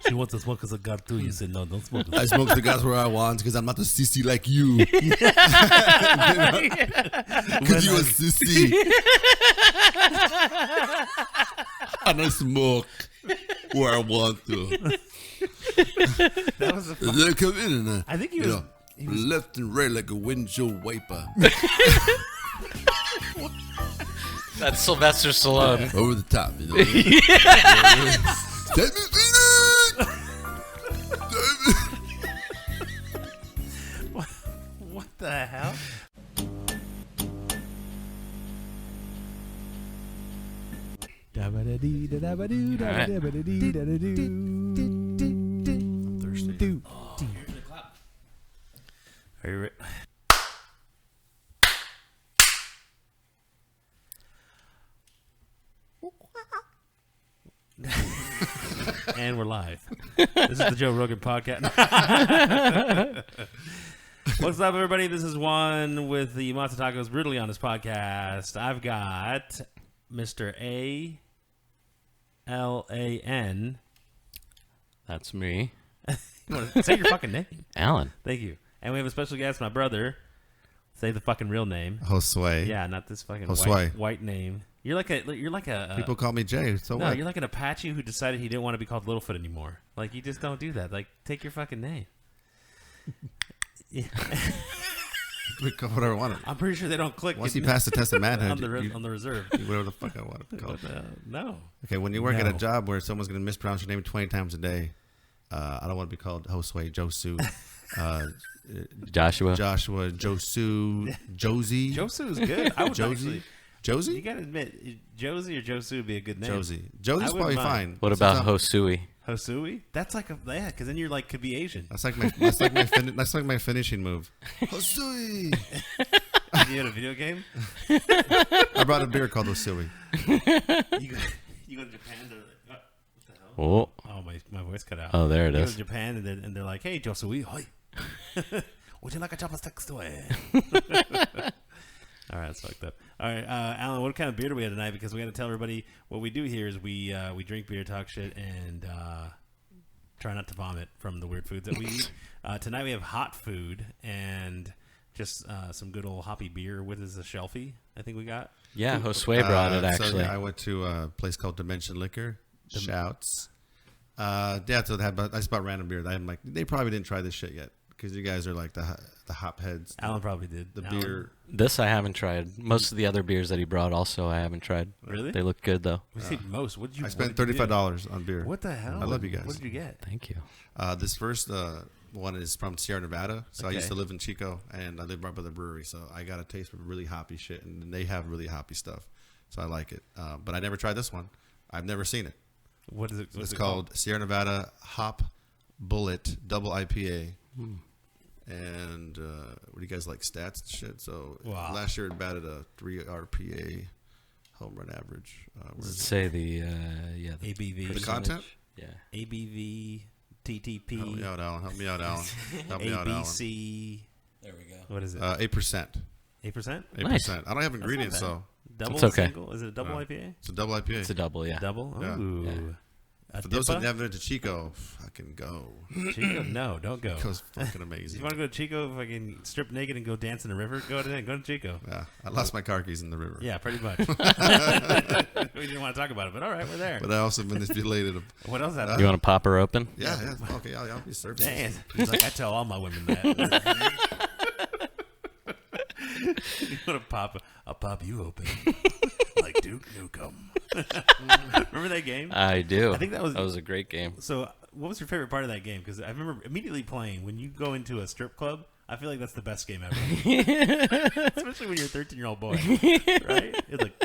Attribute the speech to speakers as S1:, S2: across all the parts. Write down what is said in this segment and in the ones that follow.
S1: He wants to smoke a cigar too. You said no, don't smoke.
S2: I smoke cigars where I want because I'm not a sissy like you. Because you a sissy. And I smoke where I want to.
S1: That was a fun.
S2: They come in and
S1: I think he was
S2: left and right like a windshield wiper.
S3: That's Sylvester Stallone.
S2: Over the top, you know. Take me,
S1: What the hell? I'm thirsty. Oh, here's the clap. Are you ready? And we're live. This is the Joe Rogan podcast. What's up, everybody? This is Juan with the Matzo Tacos Brutally Honest podcast. I've got Mr. A-L-A-N.
S3: That's me.
S1: You want to say your fucking name?
S3: Alan.
S1: Thank you. And we have a special guest, my brother. Say the fucking real name.
S2: Josué.
S1: Yeah, not this fucking
S2: Josué.
S1: white name. You're like a.
S2: People call me Jay. So
S1: No,
S2: what?
S1: you're like an Apache who decided he didn't want to be called Littlefoot anymore. Like, you just don't do that. Like, take your fucking name. Yeah.
S2: We call whatever I want.
S1: I'm pretty sure they don't click.
S2: Once you pass the test of manhood,
S1: on the reserve.
S2: whatever the fuck I want to call it.
S1: No.
S2: Okay, when you work at
S1: No.
S2: a job where someone's going to mispronounce your name 20 times a day, I don't want to be called Josué, Josu,
S3: Joshua.
S2: Josu, Josie.
S1: Josu is good. I would
S2: Josie. Josie?
S1: You gotta admit, Josie or Josu would be a good name.
S2: Josie's
S1: I
S2: probably
S1: wouldn't
S2: fine.
S1: mind.
S3: What about Hosui?
S1: Hosui? That's like because then you're like could be Asian.
S2: That's like my finishing move. Hosui.
S1: You had a video game.
S2: I brought a beer called Hosui.
S1: You go to Japan. They're like, what the hell?
S3: Oh,
S1: My voice cut out.
S3: oh, there it
S1: You go
S3: is.
S1: to Japan and they're like, hey, Josui, hi. Would you like a chopstick toy? All right, that's fucked up. All right, Alan, what kind of beer do we have tonight? Because we got to tell everybody what we do here is we drink beer, talk shit, and try not to vomit from the weird foods that we eat. Tonight we have hot food and just some good old hoppy beer. What is a shelfie? I think we got.
S3: Yeah, Josué brought it, actually.
S2: So, yeah, I went to a place called Dimension Liquor. Shouts. Yeah, so I just bought random beer. I'm like, they probably didn't try this shit yet because you guys are like the hop heads.
S1: Alan probably did.
S2: The
S1: Alan?
S2: beer.
S3: This I haven't tried. Most of the other beers that he brought also I haven't tried.
S1: Really?
S3: They look good, though.
S1: We said most. What did you?
S2: I spent
S1: what did you do?
S2: $35 on beer.
S1: What the hell?
S2: I love you guys.
S1: What did you get?
S3: Thank you.
S2: This first one is from Sierra Nevada. So I
S1: Okay.
S2: used to live in Chico, and I live right by the brewery. So I got a taste of really hoppy shit, and they have really hoppy stuff. So I like it. But I never tried this one. I've never seen it.
S1: What is it? What's
S2: It's
S1: it
S2: called Sierra Nevada Hop Bullet Double IPA. And what do you guys like, stats and shit? So
S1: Wow.
S2: last year it batted a 3 RPA home run average.
S3: Does it say the
S1: ABV?
S2: The content?
S3: Yeah.
S1: ABV, TTP,
S2: Help me out, Alan. Help me out, Alan. Help me out, Alan.
S1: ABC.
S3: There we go.
S1: What is it?
S2: 8%.
S1: 8%?
S2: 8%.
S3: Nice.
S2: I don't have ingredients,
S1: bad.
S2: so
S1: Double?
S3: It's okay.
S1: Single? Is it a double IPA?
S2: it's a double IPA.
S3: It's a double, yeah.
S1: Double?
S2: Yeah.
S1: Ooh.
S3: Yeah.
S1: A
S2: For those that
S1: DIPA?
S2: never been to Chico, fucking go.
S1: Chico? No, don't go.
S2: It was fucking
S1: If
S2: amazing.
S1: you want to go to Chico, if I can strip naked and go dance in the river, go to Chico.
S2: Yeah, I lost my car keys in the river.
S1: Yeah, pretty much. We didn't want to talk about it, but all right, we're there.
S2: But I also manipulated them.
S1: What else happened?
S3: You want to pop her open?
S2: Yeah. Okay, I'll be serving.
S1: Damn. He's like, I tell all my women that. You want to I'll pop you open. Like Duke Nukem. Remember that game?
S3: I do.
S1: I think that was
S3: a great game.
S1: So, what was your favorite part of that game? Because I remember immediately playing when you go into a strip club. I feel like that's the best game ever, especially when you're a 13-year-old boy, right? It's like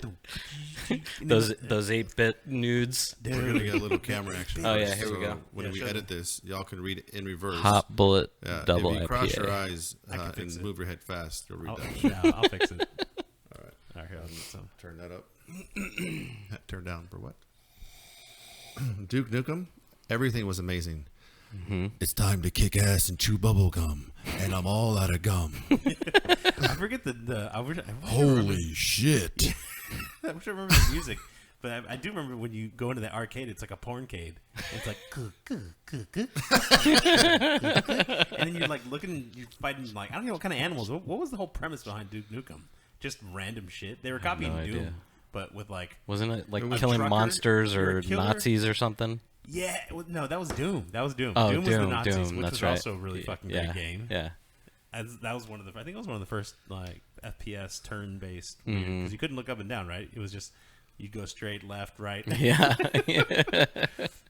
S3: Those 8-bit nudes.
S2: We're going to get a little camera action.
S3: Oh, yeah, here we
S2: So
S3: go.
S2: When
S1: Yeah,
S2: we
S1: show
S2: edit this, y'all can read it in reverse.
S3: Hot Bullet
S2: Yeah,
S3: Double
S2: if you cross
S3: IPA.
S2: your eyes
S1: I can
S2: and
S1: fix it.
S2: move your head fast, you'll read
S1: I'll,
S2: that.
S1: yeah, I'll fix it.
S2: All right.
S1: All right, here, I'll do some.
S2: Turn that up. Turn down for what? Duke Nukem. Everything was amazing.
S3: Mm-hmm.
S2: It's time to kick ass and chew bubble gum, and I'm all out of gum.
S1: I forget I wish I remember,
S2: Holy shit!
S1: I wish I remember the music But I do remember when you go into the arcade, it's like a porncade. It's like, and then you're like looking, you're fighting like I don't know what kind of animals. What was the whole premise behind Duke Nukem? Just random shit. They were copying
S3: no
S1: Doom,
S3: idea.
S1: but with like
S3: Wasn't it like
S1: a
S3: killing
S1: trucker,
S3: monsters
S1: you're a
S3: or
S1: killer.
S3: Nazis or something?
S1: Yeah, no, that was Doom. That was Doom.
S3: Oh,
S1: Doom was the
S3: Doom,
S1: Nazis,
S3: Doom,
S1: which
S3: that's
S1: was
S3: right.
S1: also a really fucking
S3: Yeah,
S1: great game.
S3: yeah.
S1: That was one of the. I think it was one of the first like FPS turn-based
S3: Mm-hmm.
S1: because you couldn't look up and down, right? It was just you go straight, left, right.
S3: Yeah.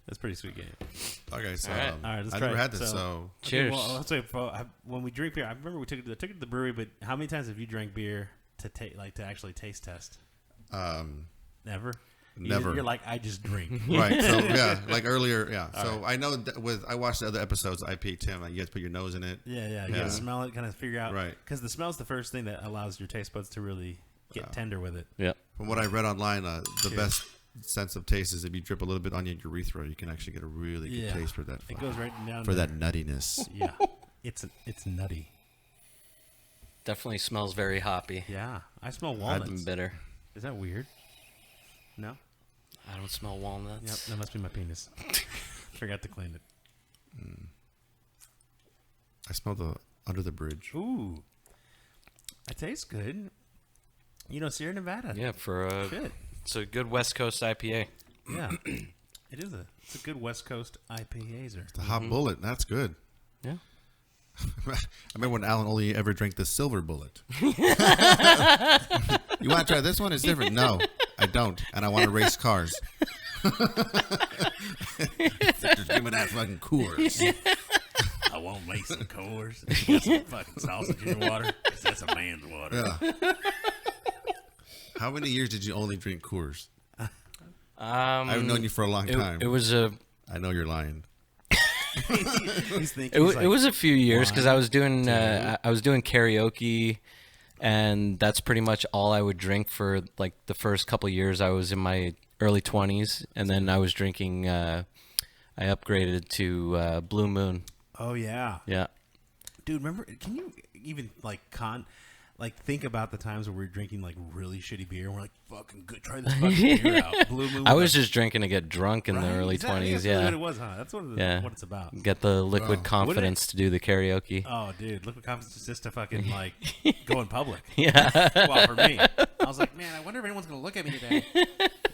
S1: That's a pretty sweet game.
S2: Okay, so
S3: All right.
S1: All right, let's
S2: I
S1: try
S2: never
S1: it.
S2: had this,
S1: So-
S2: so
S3: Cheers.
S1: Okay, well, let's say when we drink beer, I remember we took it to the brewery. But how many times have you drank beer to to actually taste test? Never.
S2: Never.
S1: You're like I just drink.
S2: right. So yeah, like earlier, yeah.
S1: All
S2: So I know that I watched the other episodes. IPA Tim, like, you have to put your nose in it.
S1: Yeah. You gotta smell it, kind of figure out.
S2: Right.
S1: Because the smell's the first thing that allows your taste buds to really get tender with it.
S3: Yep.
S2: From what I read online, the
S1: Cheers.
S2: best sense of taste is if you drip a little bit on your urethra, you can actually get a really good
S1: Yeah.
S2: taste for that.
S1: It goes right down
S2: for
S1: there.
S2: that nuttiness.
S1: Yeah. It's nutty.
S3: Definitely smells very hoppy.
S1: Yeah. I smell
S3: And
S1: walnuts.
S3: bitter.
S1: Is that weird? No?
S3: I don't smell walnuts.
S1: Yep, that must be my penis. Forgot to clean it.
S2: I smell the under the bridge.
S1: Ooh. It tastes good. You know, Sierra Nevada.
S3: Yeah, for
S1: Shit.
S3: it's a good West Coast IPA.
S1: Yeah. It's a good West Coast IPAzer.
S2: The hot bullet, that's good.
S3: Yeah.
S2: I remember when Alan only ever drank the silver bullet. You want to try this one? It's different. No, I don't, and I want to race cars. Just give me that fucking Coors.
S1: I won't make some Coors. Get some fucking sausage in your water. 'Cause that's a man's water.
S2: Yeah. How many years did you only drink Coors? I've known you for a long time.
S3: It was a
S2: I know you're lying.
S1: He's thinking,
S3: it was a few years because I was doing
S1: two.
S3: I was doing karaoke, and that's pretty much all I would drink for like the first couple of years. I was in my early 20s, and then I was drinking. I upgraded to Blue Moon.
S1: Oh, yeah.
S3: Yeah.
S1: Dude, remember, can you even think about the times where we're drinking like really shitty beer and we're like, fucking good, try this fucking beer out. Blue Moon.
S3: I was just drinking to get drunk in the
S1: Right?
S3: early
S1: Exactly.
S3: 20s.
S1: That's
S3: Yeah.
S1: what it was, huh? That's what it's about.
S3: Get the liquid
S2: Oh.
S3: confidence to do the karaoke.
S1: Oh, dude, liquid confidence is just to fucking like go in public.
S3: Yeah.
S1: Well, for me, I was like, man, I wonder if anyone's gonna look at me today.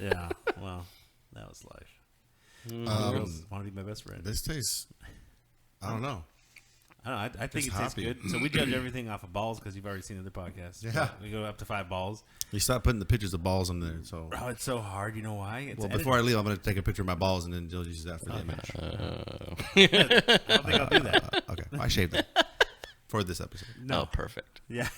S1: Yeah, well, that was life. Girls want to be my best friend.
S2: This tastes. I don't know.
S1: I don't know. I think
S2: Just
S1: it tastes
S2: hoppy.
S1: good. So we judge everything off of balls because you've already seen other podcasts.
S2: Yeah.
S1: we go up to 5 balls.
S2: You stop putting the pictures of balls on there. So,
S1: Oh, it's so hard. You know why? It's
S2: well, before I leave, I'm going to take a picture of my balls and then you'll use that for the image.
S1: I don't think I'll do that.
S2: Okay, I shaved them for this episode.
S1: No.
S3: Oh, perfect.
S1: Yeah.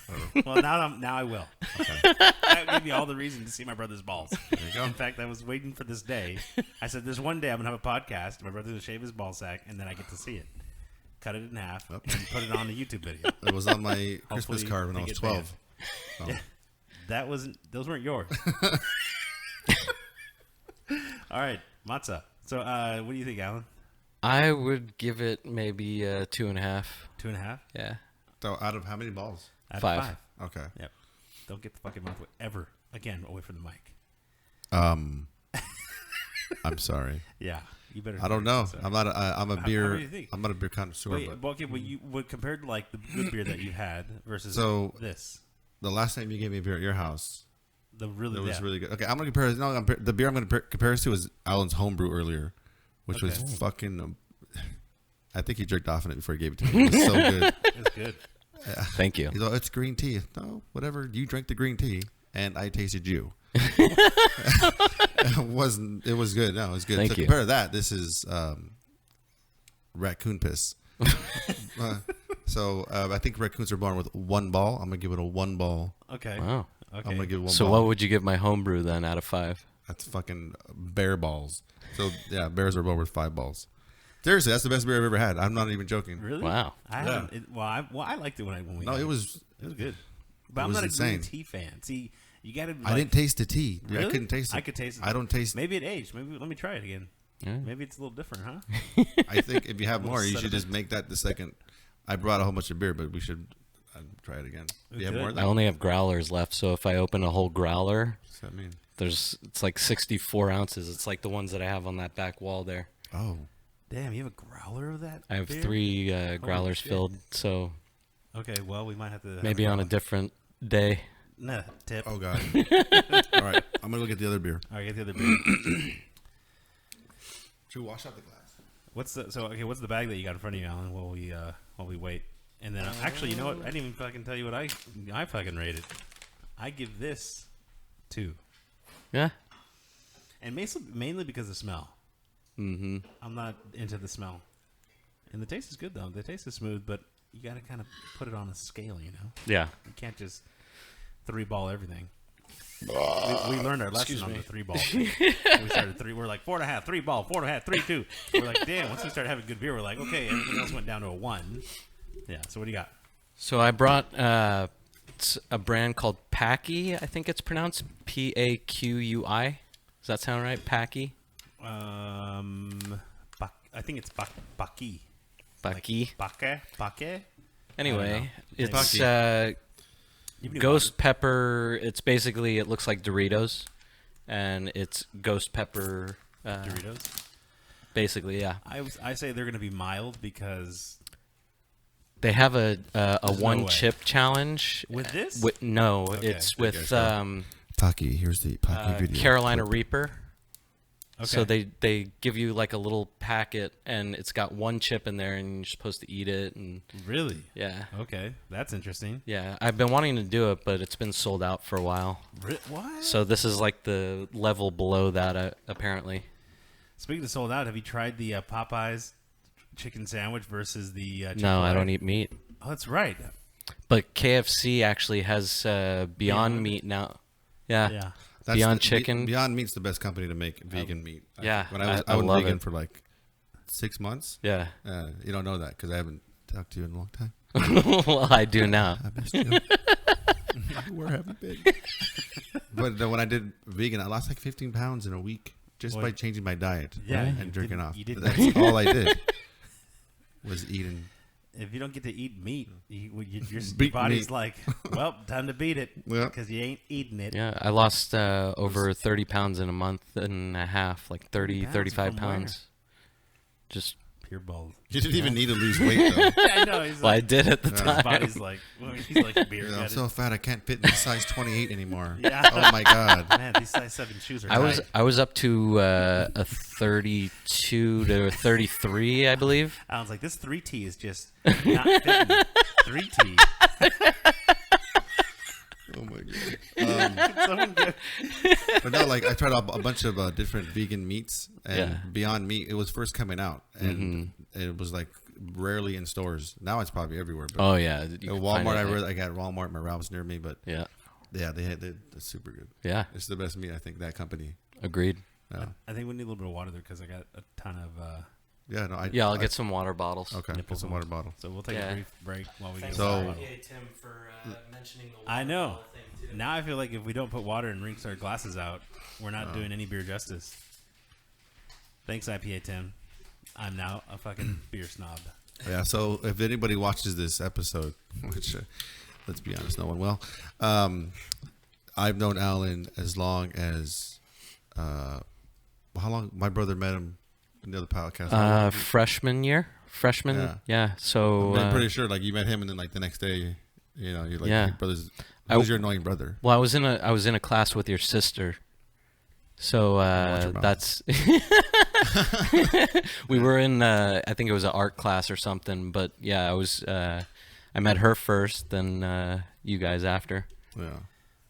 S1: Well, now I will. That gave me all the reason to see my brother's balls.
S2: There you go.
S1: In fact, I was waiting for this day. I said, "There's one day I'm gonna have a podcast. My brother's gonna shave his ball sack, and then I get to see it, cut it in half, and put it on a YouTube video."
S2: It was on my Christmas
S1: Hopefully
S2: card when
S1: they
S2: I was
S1: get
S2: 12. So,
S1: Yeah. That wasn't. Those weren't yours. All right, matzah. So, what do you think, Alan?
S3: I would give it maybe 2.5.
S1: 2.5
S3: Yeah.
S2: so out of how many balls?
S1: out of
S3: 5.
S1: 5.
S2: Okay.
S1: Yep. Don't get the fucking mouth ever again away from the mic.
S2: I'm sorry.
S1: Yeah, you better.
S2: I don't know.
S1: Sorry.
S2: I'm not. I'm a
S1: How
S2: beer.
S1: do you think?
S2: I'm not a beer connoisseur.
S1: Wait,
S2: But
S1: well, okay, well, you would compared to like the good beer that you had versus
S2: So-
S1: this,
S2: the last time you gave me a beer at your house,
S1: the really
S2: it was
S1: yeah.
S2: really good. Okay, I'm gonna compare. No, the beer I'm gonna compare this to is Alan's homebrew earlier, which was
S1: Okay.
S2: fucking. I think he jerked off in it before he gave it to me. It was so good.
S1: It's good.
S3: Thank you.
S2: He's like, it's green tea. No, whatever. You drank the green tea, and I tasted you. It wasn't. It was good. No, it was good.
S3: Thank
S2: so
S3: you.
S2: compare to that. This is raccoon piss. I think raccoons are born with 1 ball. I'm gonna give it a 1 ball.
S1: Okay.
S3: Wow.
S1: Okay.
S2: I'm gonna give it 1
S3: So
S2: ball.
S3: what would you give my homebrew then out of 5?
S2: That's fucking bear balls. So yeah, bears are born with 5 balls. Seriously, that's the best beer I've ever had. I'm not even joking.
S1: Really?
S3: Wow.
S1: I
S2: Yeah.
S1: haven't. I liked it when we.
S2: No,
S1: had
S2: it was.
S1: It was good. But
S2: It
S1: I'm
S2: was
S1: not a
S2: insane.
S1: green tea fan. See, you got to.
S2: I didn't taste the tea. I
S1: Really?
S2: couldn't taste it.
S1: I could taste it.
S2: I don't taste.
S1: Maybe it aged. Maybe let me try it again.
S3: Yeah.
S1: Maybe it's a little different, huh?
S2: I think if you have more, you
S1: Set
S2: should
S1: it
S2: just make that the second. I brought a whole bunch of beer, but we should try it again. Do you have
S1: Good.
S2: more of
S3: I
S2: that?
S3: only have growlers left, so if I open a whole growler,
S2: What's that mean?
S3: It's like 64 ounces. It's like the ones that I have on that back wall there.
S2: Oh.
S1: Damn, you have a growler of that?
S3: I have
S1: beer?
S3: 3 growlers
S1: shit.
S3: filled, so
S1: Okay, well, we might have to...
S3: maybe on a different day.
S1: Nah, tip.
S2: Oh, God. All right. I'm going to go get the other beer.
S1: All right, get the other beer.
S2: Should we wash out the glass?
S1: What's the bag that you got in front of you, Alan, while we wait? And then, actually, you know what? I didn't even fucking tell you what I fucking rated. I give this 2.
S3: Yeah.
S1: And mainly because of the smell.
S3: Mm-hmm.
S1: I'm not into the smell. And the taste is good, though. The taste is smooth, but you got to kind of put it on a scale, you know?
S3: Yeah.
S1: You can't just 3-ball everything. We learned our lesson on the 3-ball. We started 3. We're like 4.5, 3-ball, 4.5, 3-2. We're like, damn. Once we started having good beer, we're like, okay. Everything else went down to a 1. Yeah. So what do you got?
S3: So I brought it's a brand called Packy. I think it's pronounced Paqui. Does that sound right? Packy.
S1: I think it's Baki.
S3: Bucky.
S1: Bake.
S3: Anyway, it's
S1: Even
S3: ghost pepper. It's basically, it looks like Dorritos, and it's ghost pepper.
S1: Doritos.
S3: Basically, yeah.
S1: I say they're going to be mild because
S3: They have a
S1: no
S3: one
S1: way.
S3: chip challenge.
S1: With this?
S3: No,
S1: Okay.
S3: it's with
S2: Pocky. Here's the Pocky video.
S3: Carolina Reaper.
S1: Okay.
S3: So they give you like a little packet, and it's got one chip in there, and you're supposed to eat it. And
S1: Really?
S3: yeah,
S1: Okay, that's interesting.
S3: yeah. I've been wanting to do it, but it's been sold out for a while.
S1: What?
S3: So this is like the level below that, apparently.
S1: Speaking of sold out, have you tried the Popeyes chicken sandwich versus the
S3: No,
S1: Chick-fil-A?
S3: I don't eat meat.
S1: Oh, that's right.
S3: But KFC actually has Beyond
S1: Beyond?
S3: Meat now. Yeah.
S1: Yeah.
S3: Beyond Chicken.
S2: Beyond Meat's the best company to make vegan meat.
S3: Yeah,
S2: When I was
S3: I love
S2: vegan
S3: it.
S2: for like 6 months.
S3: Yeah.
S2: You don't know that because I haven't talked to you in a long time.
S3: Well, I do now.
S2: I missed you. Where have you been? But when I did vegan, I lost like 15 pounds in a week just by
S1: Wait.
S2: changing my diet
S1: Yeah, you
S2: and drinking
S1: didn't-
S2: off.
S1: you didn't-
S2: That's all I did was eating.
S1: If you don't get to eat meat, your
S2: Beat
S1: body's
S2: meat.
S1: like, well, time to beat it
S2: Yeah.
S1: because you ain't eating it.
S3: Yeah, I lost over 30 pounds in a month and a half, like 30,
S1: 30
S3: 35
S1: from where?
S3: pounds. Just,
S1: Pure balls.
S2: You didn't even need to lose weight though.
S1: I know. He's
S3: well, I
S1: like,
S3: did at the
S1: his
S3: time.
S1: body's like, well, he's like beer.
S2: I'm
S1: gutted.
S2: so fat I can't fit in the size 28 anymore.
S1: Yeah.
S2: Oh my god.
S1: Man, these size 7 shoes are tight.
S3: I was up to a 32 to 33, I believe.
S1: Alan's like, this 3T is just not fitting. 3T.
S2: Oh my god.
S1: Someone get-
S2: But no, like I tried out a bunch of different vegan meats, and
S3: Yeah.
S2: Beyond Meat, it was first coming out, and it was like rarely in stores. Now it's probably everywhere. But
S3: Oh, yeah.
S2: at
S3: you can
S2: Walmart,
S3: find it.
S2: I got Walmart, my Ralph's near me, but
S3: Yeah.
S2: yeah, they're super good.
S3: Yeah.
S2: It's the best meat, I think, that company.
S3: Agreed.
S2: Yeah,
S1: I think we need a little bit of water there because I got a ton of
S2: yeah, no,
S3: Yeah, I'll get some water bottles.
S2: okay. Get
S1: nipples
S2: some
S1: on.
S2: water bottle.
S1: So we'll take
S3: Yeah.
S1: a brief break while we get
S2: So-
S1: water bottle.
S3: Tim, for mentioning the
S1: I know. Now I feel like if we don't put water and rinse our glasses out, we're not doing any beer justice. Thanks, IPA Tim. I'm now a fucking beer snob.
S2: Yeah, so if anybody watches this episode, which let's be honest, no one will. I've known Alan as long as how long? My brother met him in the other podcast. How long?
S3: Freshman year? Freshman?
S2: Yeah.
S3: Yeah. So,
S2: I'm pretty sure like you met him and then like the next day, you know, you're like,
S3: Yeah.
S2: hey, brothers. Who's your annoying brother?
S3: well, I was in a class with your sister. So
S2: Watch your mouth.
S3: that's we were in I think it was an art class or something, but yeah, I met her first, then you guys after.
S2: Yeah.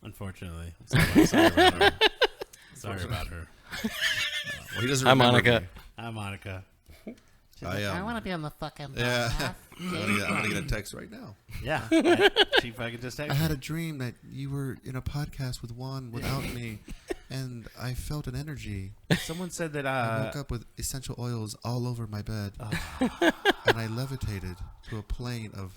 S1: Unfortunately. Sorry about her. Sorry about her.
S2: Well, he doesn't
S3: Hi,
S2: remember
S3: Monica.
S2: me.
S1: Hi, Monica.
S4: I want to be on the fucking
S2: Yeah.
S4: podcast.
S2: I'm gonna get a text right now.
S1: Yeah. She fucking just texted
S2: I had
S1: me.
S2: a dream that you were in a podcast with Juan without me, and I felt an energy.
S1: Someone said that
S2: I woke up with essential oils all over my bed, and I levitated to a plane of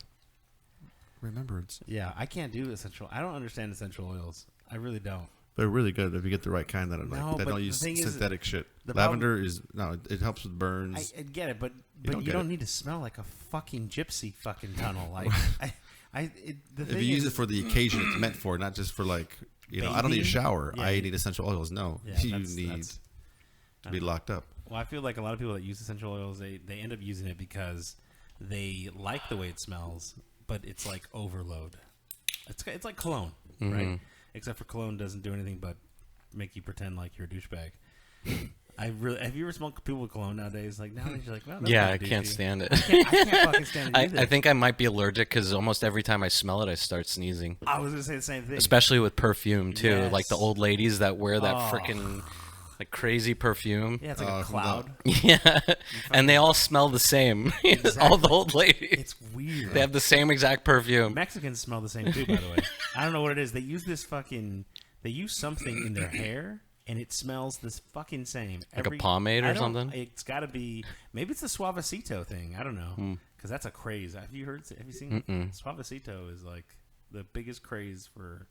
S2: remembrance.
S1: yeah, I can't do essential. I don't understand essential oils. I really don't.
S2: They're really good if you get the right kind that are
S1: No,
S2: like that
S1: but
S2: don't
S1: the
S2: use
S1: thing is,
S2: synthetic shit.
S1: the
S2: Lavender is no, it helps with burns.
S1: I get it, but
S2: don't
S1: you
S2: get
S1: don't
S2: it.
S1: need to smell like a fucking gypsy fucking tunnel. Like, the
S2: if
S1: thing
S2: you use
S1: is,
S2: it for the occasion it's meant for, not just for like I don't need a shower.
S1: Yeah.
S2: I need essential oils. No,
S1: Yeah,
S2: you need to be locked up.
S1: Well, I feel like a lot of people that use essential oils, they end up using it because they like the way it smells, but it's like overload. It's like cologne, right? Except for cologne doesn't do anything but make you pretend like you're a douchebag. Have you ever smelled people with cologne nowadays? Like nowadays, you're like, well, that's
S3: Yeah,
S1: not
S3: I can't
S1: douchey.
S3: stand it.
S1: I can't fucking stand it either.
S3: I think I might be allergic because almost every time I smell it, I start sneezing.
S1: I was gonna say the same thing.
S3: Especially with perfume too,
S1: Yes.
S3: like the old ladies that wear that
S1: Oh.
S3: freaking like crazy perfume.
S1: Yeah, it's like a cloud.
S3: Yeah, and they all smell the same. All the old ladies.
S1: It's weird.
S3: They have the same exact perfume.
S1: Mexicans smell the same too, by the way. I don't know what it is. They use they use something in their hair, and it smells this fucking same.
S3: Like a pomade or something?
S1: It's got to be. Maybe it's the Suavecito thing. I don't know, because that's a craze. Have you seen? Suavecito is like the biggest craze for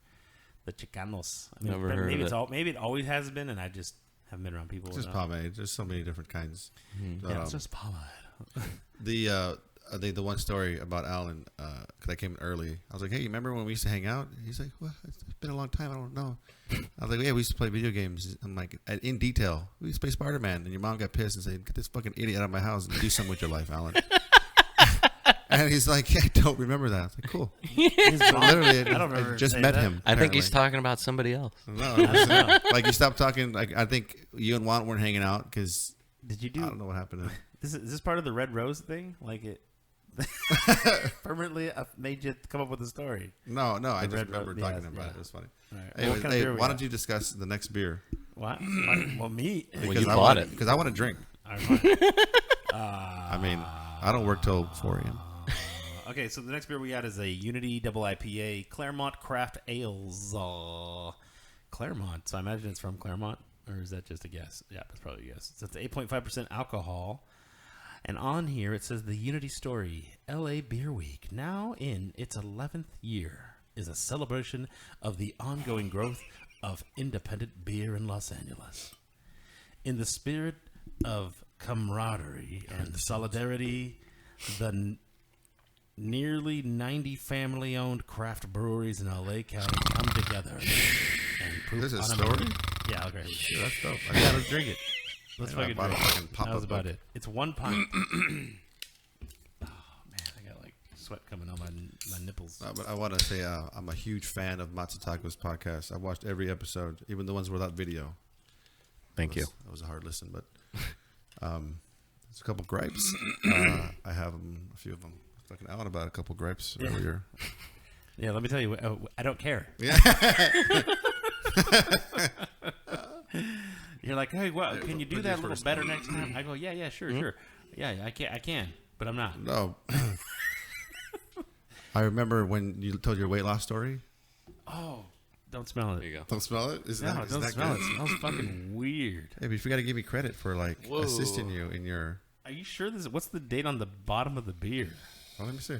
S1: the Chicanos. I mean,
S3: Never
S1: but
S3: heard
S1: maybe
S3: of it.
S1: Maybe it always has been, and I just haven't been around people.
S2: Just pomade. There's so many different kinds.
S1: Yeah, it's just pomade.
S2: The one story about Alan, because I came in early. I was like, hey, you remember when we used to hang out? He's like, well, it's been a long time. I don't know. I was like, yeah, we used to play video games. I'm like, in detail. We used to play Spider-Man. And your mom got pissed and said, get this fucking idiot out of my house and do something with your life, Alan. And he's like, yeah, I don't remember that. I was like, cool. Literally,
S1: I don't remember
S2: I just
S1: saying
S2: met
S1: that.
S2: him.
S3: I think he's
S2: apparently.
S3: talking about somebody else.
S2: No, like you stopped talking. Like I think you and Juan weren't hanging out because
S1: Did you
S2: I
S1: do?
S2: don't know what happened.
S1: Is this part of the Red Rose thing? Like it permanently made you come up with a story.
S2: No, I just
S1: Red
S2: remember
S1: Rose,
S2: talking
S1: yeah,
S2: about
S1: yeah.
S2: it. It was funny.
S1: All right.
S2: Anyways,
S1: What kind of
S2: hey,
S1: beer we
S2: why
S1: got?
S2: don't you discuss the next beer?
S1: What? Well, me.
S3: Well, you bought it.
S2: Because I want to drink.
S1: All right, fine.
S2: I mean, I don't work till 4 a.m.
S1: Okay, so the next beer we got is a Unity Double IPA Claremont Craft Ales. Claremont. So I imagine it's from Claremont, or is that just a guess? Yeah, that's probably a guess. So it's 8.5% alcohol. And on here it says the Unity Story, LA Beer Week, now in its 11th year, is a celebration of the ongoing growth of independent beer in Los Angeles. In the spirit of camaraderie and solidarity, the nearly 90 family-owned craft breweries in LA County come together and prove
S2: This is a
S1: on
S2: story?
S1: Yeah, okay.
S2: Dude, that's dope.
S1: Yeah, let's drink it. Let's
S2: Yeah, I
S1: fucking
S2: bought a
S1: drink it.
S2: fucking pop-up
S1: That was about
S2: book.
S1: it. It's 1 pint. Oh, man, I got like sweat coming on my nipples.
S2: But I want to say I'm a huge fan of Matsutako's podcast. I watched every episode, even the ones without video.
S3: Thank you.
S2: That was a hard listen, but there's a couple gripes. I have a few of them. Fucking Alan about a couple gripes earlier.
S1: Yeah, let me tell you, I don't care.
S2: Yeah.
S1: You're like, hey, well, can you do that a little
S2: first.
S1: better next time? I go, yeah, sure. Yeah, I can, but I'm not.
S2: No. I remember when you told your weight loss story.
S1: Oh, don't smell it.
S3: There you go.
S2: Don't smell it? Is
S1: No,
S2: that, is
S1: don't
S2: that
S1: smell
S2: good?
S1: it. It smells fucking weird.
S2: Hey, but you got to give me credit for like
S3: Whoa.
S2: assisting you in your.
S1: Are you sure this? What's the date on the bottom of the beer?
S2: Oh, let me see.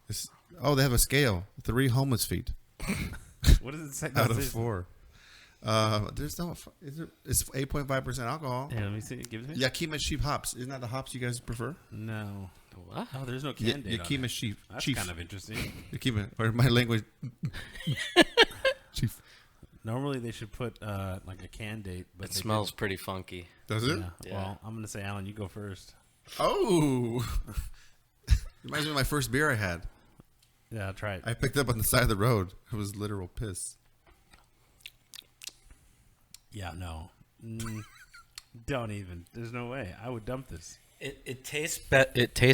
S2: They have a scale. 3 homeless feet
S1: What does it say?
S2: out of 4. There's no. It's 8.5% alcohol.
S1: Yeah, let me see. Give it to me.
S2: Yakima sheep hops. Isn't that the hops you guys prefer?
S1: No.
S3: What?
S1: Oh, there's no can date on
S2: Yakima
S1: it.
S2: sheep.
S1: That's
S2: Chief.
S1: kind of interesting.
S2: Yakima, or my language. Chief.
S1: Normally they should put like a can date, but
S3: It
S1: they
S3: smells pretty funky.
S2: Does it?
S1: didn't. Yeah.
S3: Yeah.
S1: Well, I'm gonna say, Alan, you go first.
S2: Oh. Reminds me of my first beer I had.
S1: Yeah, I'll try it.
S2: I picked up on the side of the road. It was literal piss.
S1: Yeah, no. Don't even. There's no way. I would dump this.
S3: It tastes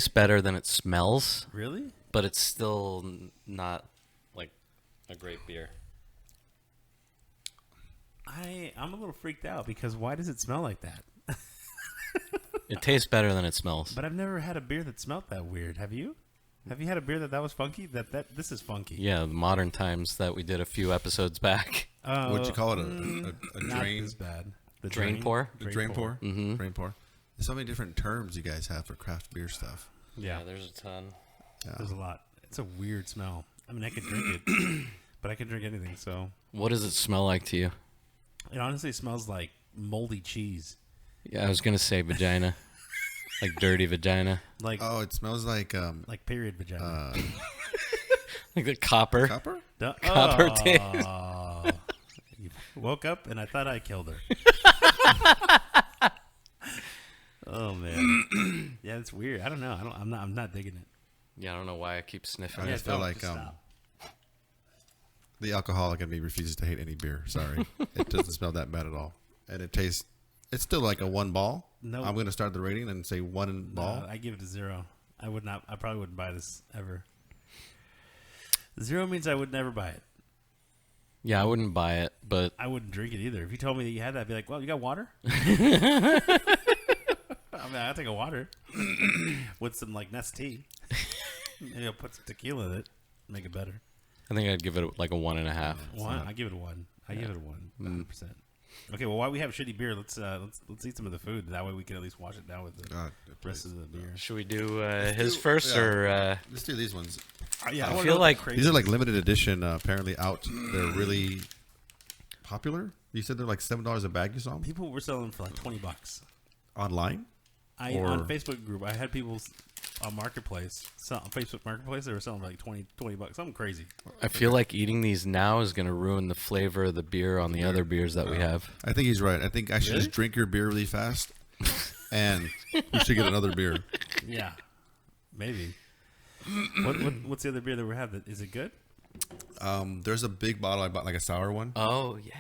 S3: better than it smells,
S1: Really?
S3: but it's still not like a great beer.
S1: I'm a little freaked out because why does it smell like that?
S3: It tastes better than it smells.
S1: But I've never had a beer that smelled that weird. Have you? Have you had a beer that was funky? This is funky.
S3: Yeah, the modern times that we did a few episodes back.
S2: What'd you call it? A
S1: Not
S2: drain?
S1: as bad. The
S3: Drain pour?
S2: The drain pour?
S3: Mm-hmm.
S2: Drain pour. There's so many different terms you guys have for craft beer stuff.
S1: Yeah,
S3: there's a ton.
S2: Yeah.
S1: there's a lot. It's a weird smell. I mean, I could drink it, but I could drink anything. So
S3: What does it smell like to you?
S1: it honestly smells like moldy cheese.
S3: Yeah, I was gonna say vagina, like dirty vagina,
S1: Like
S2: Oh, it smells like
S1: period vagina.
S3: like the copper.
S2: copper?
S1: Duh.
S3: Copper taste.
S1: Oh. Woke up and I thought I killed her. Oh man. Yeah, it's weird. I don't know. I'm not digging it.
S3: Yeah, I don't know why I keep sniffing.
S2: I
S3: it.
S2: just feel like
S1: stop.
S2: the alcoholic in me refuses to hate any beer. Sorry, it doesn't smell that bad at all, and it tastes. It's still like a 1 ball.
S1: No.
S2: I'm going to start the rating and say 1 ball.
S1: I give it a 0. I would not. I probably wouldn't buy this ever. 0 means I would never buy it.
S3: Yeah, I wouldn't buy it, but
S1: I wouldn't drink it either. If you told me that you had that, I'd be like, well, you got water? I mean, I'll take a water with some like Nestea. Maybe I'll put some tequila in it, make it better.
S3: I think I'd give it like a 1.5.
S1: One? I give it a 1. I give it a 1. 100%. Okay, well, while we have shitty beer, let's eat some of the food. That way we can at least wash it down with the rest of the beer.
S3: Should we do his first or?
S2: Let's do these ones.
S1: Yeah,
S3: I feel like
S2: These are like limited edition. Apparently out. They're really popular. You said they're like $7 a bag. You saw them
S1: people were selling for like $20
S2: online.
S1: On Facebook group. I had people on Marketplace, on Facebook Marketplace. They were selling for like $20, something crazy.
S3: I feel like eating these now is going to ruin the flavor of the beer on the other beers that we have.
S2: I think he's right. I think I should just drink your beer really fast, and we should get another beer.
S1: Yeah, maybe. What's the other beer that we have? Is it good?
S2: There's a big bottle. I bought like a sour one.
S3: Oh yeah.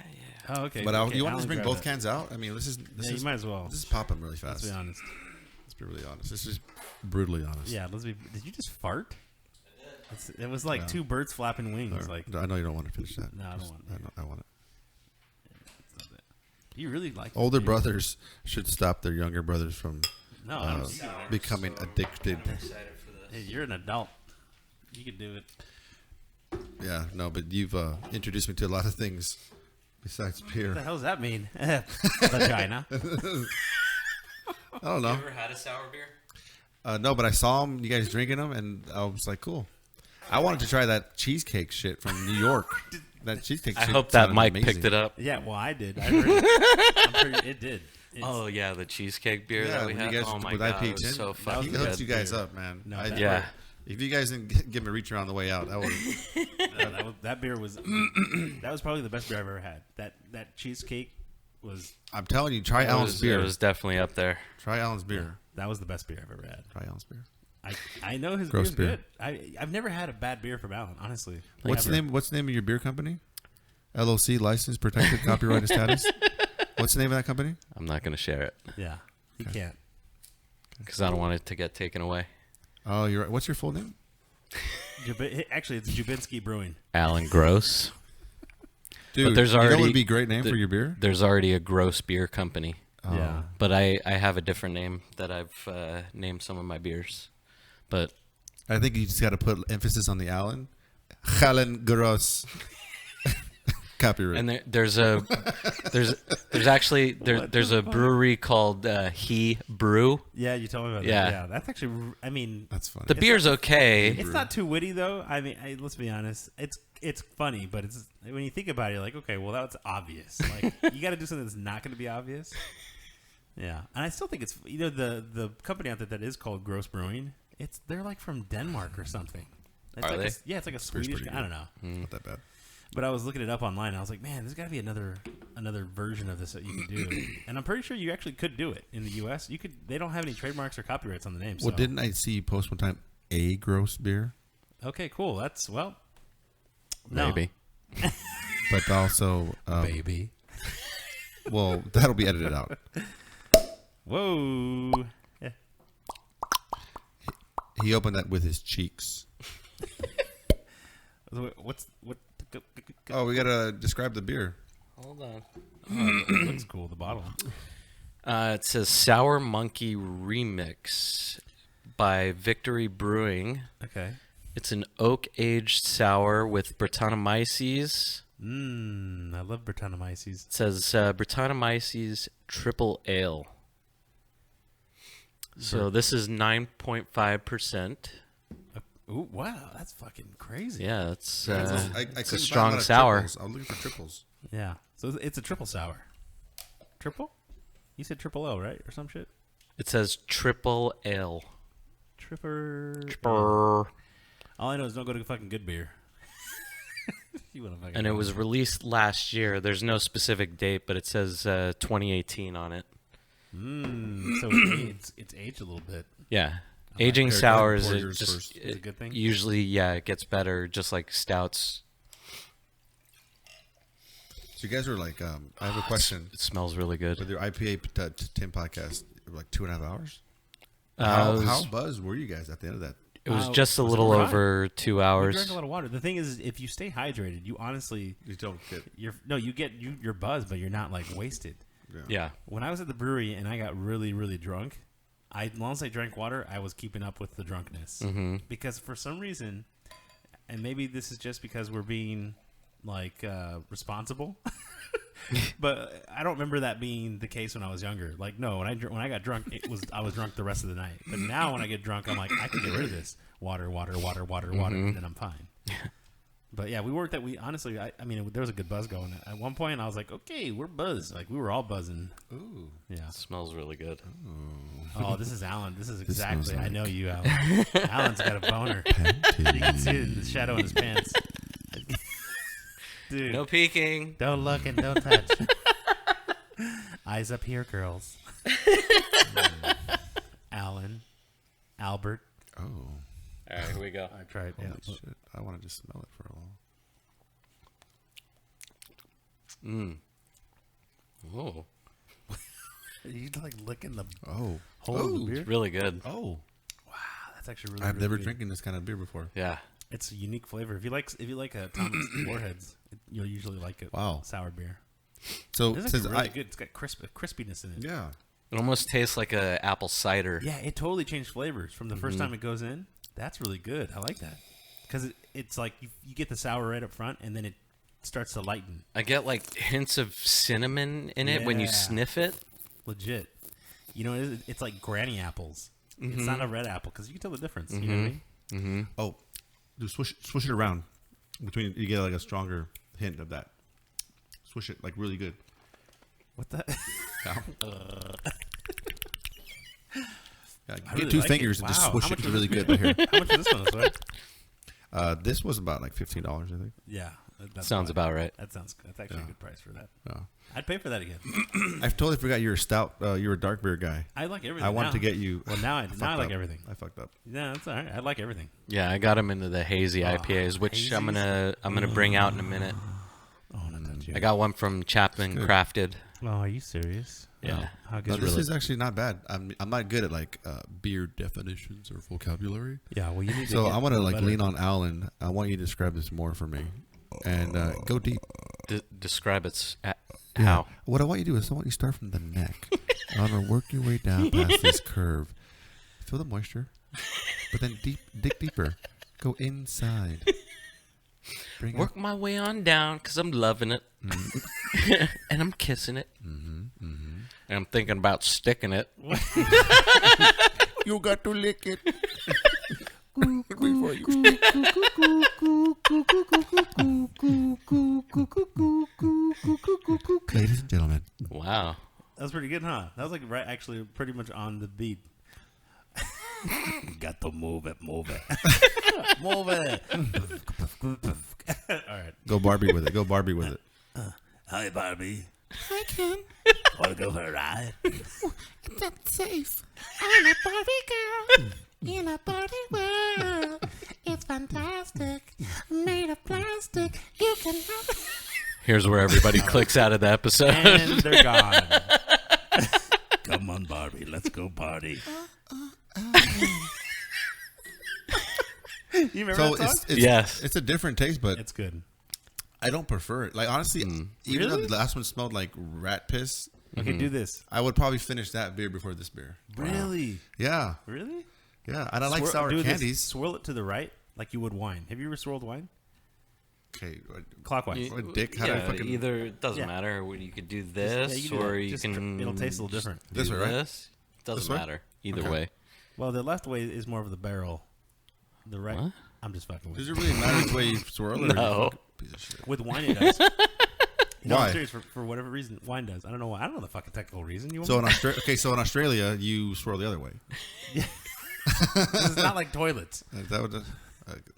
S1: Oh, okay.
S2: But
S1: okay,
S2: you want to
S1: Alan
S2: just bring
S1: grabbed
S2: both
S1: that.
S2: cans out? I mean, this is
S1: You might as well.
S2: This is popping really fast.
S1: Let's be honest.
S2: Let's be really honest. This is brutally honest.
S1: Yeah, let's be. Did you just fart? It was like two birds flapping wings. Like
S2: I know you don't want to finish that.
S1: No, I don't want it.
S2: I want it.
S1: You really like
S2: Older
S1: beer.
S2: brothers should stop their younger brothers from
S1: No,
S2: becoming addicted.
S1: hey, you're an adult. You can do it.
S2: Yeah, no, but you've introduced me to a lot of things besides
S1: What
S2: beer.
S1: the hell does that mean? Vagina.
S2: I don't know.
S3: Ever had a sour beer?
S2: No, but I saw them, you guys drinking them, and I was like, cool. I wanted to try that cheesecake shit from New York. That cheesecake
S3: I
S2: shit
S3: hope that
S2: sounded
S3: Mike
S2: amazing.
S1: Oh,
S3: picked it up.
S1: Yeah, well, I did. I heard it. I'm pretty, it did.
S3: Oh yeah, the cheesecake beer
S2: Yeah,
S3: that we
S2: when
S3: had.
S2: you guys
S3: Oh my
S2: with
S3: god,
S2: IP
S3: it was
S2: 10,
S3: so
S2: he
S3: fucking
S2: hooks
S3: good.
S2: you guys up, man.
S1: No,
S2: I
S1: that-
S3: Yeah.
S2: If you guys didn't give me a reach around the way out, that would.
S1: that beer was that was probably the best beer I've ever had. That cheesecake was
S2: I'm telling you, try Alan's beer.
S3: It was definitely up there.
S2: Try Alan's beer.
S1: that was the best beer I've ever had.
S2: Try Alan's beer.
S1: I know his
S2: Gross
S1: beer's
S2: beer.
S1: good. I've never had a bad beer from Alan, honestly.
S2: What's the
S1: Never.
S2: name? What's the name of your beer company? LLC, licensed, protected, copyrighted status. What's the name of that company?
S3: I'm not gonna share it
S1: Yeah, he can't.
S3: because I don't want it to get taken away.
S2: Oh, you're right. What's your full name?
S1: Actually, it's Jubinski Brewing.
S3: Alan Gross.
S2: Dude,
S3: there's
S2: you know what
S3: already-
S2: would be a great name for your beer?
S3: There's already a gross beer company,
S1: Yeah.
S3: but I have a different name that I've named some of my beers. But
S2: I think you just got to put emphasis on the Alan. Alan Gross. Copyright.
S3: and there's actually there's a brewery called He Brew.
S1: Yeah, you told me about
S3: Yeah.
S1: that. Yeah, that's actually. I mean,
S2: That's funny.
S3: The beer's okay.
S1: it's not too witty though. I mean, let's be honest. It's funny, but it's when you think about it, you're like, okay, well, that's obvious. Like, you got to do something that's not going to be obvious. Yeah, and I still think it's the company out there that is called Gross Brewing. They're like from Denmark or something. It's
S3: Are
S1: like
S3: they?
S1: Yeah, it's like a
S2: Beer's
S1: Swedish.
S2: pretty
S1: I don't know.
S2: Not that bad.
S1: But I was looking it up online, and I was like, man, there's got to be another version of this that you could do. And I'm pretty sure you actually could do it in the U.S. You could. They don't have any trademarks or copyrights on the name.
S2: Well,
S1: so.
S2: didn't I see you post one time a gross beer?
S1: Okay, cool. That's no.
S3: Maybe.
S2: But also,
S1: Baby.
S2: well, that'll be edited out.
S1: Whoa. Yeah.
S2: He opened that with his cheeks.
S1: What?
S2: Oh, we got to describe the beer.
S3: Hold on.
S1: It looks cool. The bottle.
S3: It says Sour Monkey Remix by Victory Brewing.
S1: Okay.
S3: It's an oak-aged sour with Brettanomyces.
S1: I love Brettanomyces.
S3: It says Brettanomyces Triple Ale. So this is 9.5%.
S1: Ooh, wow, that's fucking crazy.
S3: Yeah, it's
S2: I
S3: it's a
S2: couldn't find
S3: strong
S2: lot of
S3: sour.
S2: triples. I was looking for triples.
S1: Yeah. So it's a triple sour. Triple? You said triple L, right, or some shit?
S3: It says Triple Ale.
S1: Tripper.
S3: Brr.
S1: All I know is don't go to fucking Good Beer.
S3: And it was released last year. There's no specific date, but it says 2018 on it.
S1: So it's aged a little bit.
S3: Yeah. Aging sours
S1: is a good thing.
S3: Usually, it gets better, just like stouts.
S2: So you guys are like, I have a question.
S3: It smells really good.
S2: With your IPA 10 podcast, like 2.5 hours?
S3: How
S2: How buzzed were you guys at the end of that?
S3: It was just a little over 2
S1: You
S3: hours.
S1: drank a lot of water. The thing is, if you stay hydrated, you honestly
S2: You don't get.
S1: you're buzzed, but you're not like wasted.
S3: Yeah.
S1: When I was at the brewery and I got really, really drunk, as long as I drank water, I was keeping up with the drunkenness.
S3: Mm-hmm.
S1: Because for some reason, and maybe this is just because we're being like responsible, but I don't remember that being the case when I was younger. Like, no, when I got drunk, I was drunk the rest of the night. But now when I get drunk, I'm like, I can get rid of this water, and then I'm fine. But yeah, honestly, I mean, there was a good buzz going. At one point, I was like, okay, we're buzzed. Like, we were all buzzing.
S2: Ooh.
S1: Yeah.
S3: It smells really good.
S1: Oh, this is Alan. This is exactly.
S2: smells
S1: I
S2: like-
S1: know you, Alan. Alan's got a boner. You can see it in the shadow in his pants. Dude,
S3: No peeking.
S1: don't look and don't touch. Eyes up here, girls. Alan, Albert.
S2: Oh.
S3: All right, here we go.
S1: I tried.
S2: Holy
S1: Yeah.
S2: shit. I want to just smell it for a while.
S3: Oh,
S1: You like licking the
S2: Oh.
S1: hole of the beer?
S3: it's really good.
S2: Oh.
S1: Wow, that's actually really.
S2: I've
S1: really
S2: never
S1: good.
S2: drinking this kind of beer before.
S3: Yeah.
S1: It's a unique flavor. If you like a Thomas Warheads, you'll usually like it.
S2: Wow.
S1: Sour beer.
S2: So
S1: This is
S2: since
S1: actually really good. It's got crispiness in it.
S2: yeah.
S3: It almost tastes like a apple cider.
S1: Yeah, it totally changed flavors from the first time it goes in. That's really good. I like that because it's like you get the sour right up front, and then it starts to lighten.
S3: I get like hints of cinnamon in it when you
S1: Yeah.
S3: sniff it.
S1: Legit. You know, it's like granny apples. It's not a red apple because you can tell the difference. You know what I mean?
S2: Oh, just swish it around. Between you get like a stronger hint of that. Swish it like really good.
S1: What the?
S2: Yeah,
S1: I
S2: get
S1: really
S2: two
S1: like
S2: fingers
S1: it.
S2: and just
S1: Wow.
S2: swish
S1: How
S2: it
S1: much
S2: really good right here.
S1: How much is this one? Sorry?
S2: This was about like $15, I think.
S1: Yeah,
S3: Sounds about right.
S1: That's actually a good price for that.
S2: Yeah.
S1: I'd pay for that again.
S2: I totally forgot you're a stout. You're a dark beer guy.
S1: I like everything.
S2: I wanted
S1: now.
S2: to get you.
S1: Well, now I
S2: fucked
S1: like
S2: up.
S1: everything.
S2: I fucked up.
S1: Yeah, that's all right. I like everything.
S3: Yeah, I got him into the hazy IPAs, which I'm gonna bring out in a minute.
S1: Oh, not that
S3: I got one from Chapman Crafted.
S1: Oh, are you serious?
S3: Yeah.
S1: How
S2: No,
S1: good?
S2: this is actually not bad. I'm not good at like beer definitions or vocabulary.
S1: Yeah, well, you need to.
S2: So
S1: get
S2: I want to like
S1: better.
S2: lean on Alan. I want you to describe this more for me, and go deep.
S3: Describe its how.
S2: What I want you to do is I want you to start from the neck. I want to work your way down past this curve. Feel the moisture, but then dig deeper. Go inside. Bring
S3: Work my way on down because I'm loving it, and I'm kissing it, and I'm thinking about sticking it.
S2: You got to lick it. Ladies and gentlemen.
S3: Wow.
S1: That was pretty good, huh? That was like actually pretty much on the beat. Got to move it, move it, move it. All right.
S2: Go Barbie with it. Go Barbie with it.
S1: Hi, Barbie.
S4: Hi, Ken.
S1: Want to go for a ride?
S4: It's not safe. I'm a Barbie girl in a Barbie world. It's fantastic. Made of plastic. You can have it.
S3: Here's where everybody clicks out of the episode.
S1: And they're gone. Come on, Barbie. Let's go party. You remember
S2: So
S1: that song?
S2: it's
S3: Yes.
S2: it's a different taste, but
S1: It's good.
S2: I don't prefer it. Like honestly, even though
S1: Really?
S2: the last one smelled like rat piss,
S1: Okay, do this.
S2: I would probably finish that beer before this beer.
S1: Really?
S2: Yeah,
S1: Really?
S2: yeah. And I like
S1: Swirl-
S2: sour
S1: do this.
S2: candies.
S1: Swirl it to the right like you would wine. Have you ever swirled wine?
S2: Okay,
S1: Clockwise.
S2: What dick? How do I
S3: Yeah,
S2: fucking
S3: either it doesn't
S1: Yeah.
S3: matter. You could do
S1: Yeah,
S3: this,
S1: you do
S3: or
S1: that.
S3: you
S1: Just
S3: can.
S1: it'll taste a little different.
S3: do
S2: This way, right?
S3: This. Doesn't
S2: This way?
S3: matter either
S2: Okay.
S3: way.
S1: Well, the left way is more of the barrel. The right.
S3: What?
S1: I'm just fucking with
S2: Does
S1: you.
S2: it really matter which way you swirl it? or
S3: No.
S2: you fucking piece of shit?
S1: With wine, it does. No,
S2: Why?
S1: I'm serious. For whatever reason, wine does. I don't know why. I don't know the fucking technical reason. You want
S2: So in Australia, so in Australia, you swirl the other way.
S1: it's not like toilets.
S2: Is that what?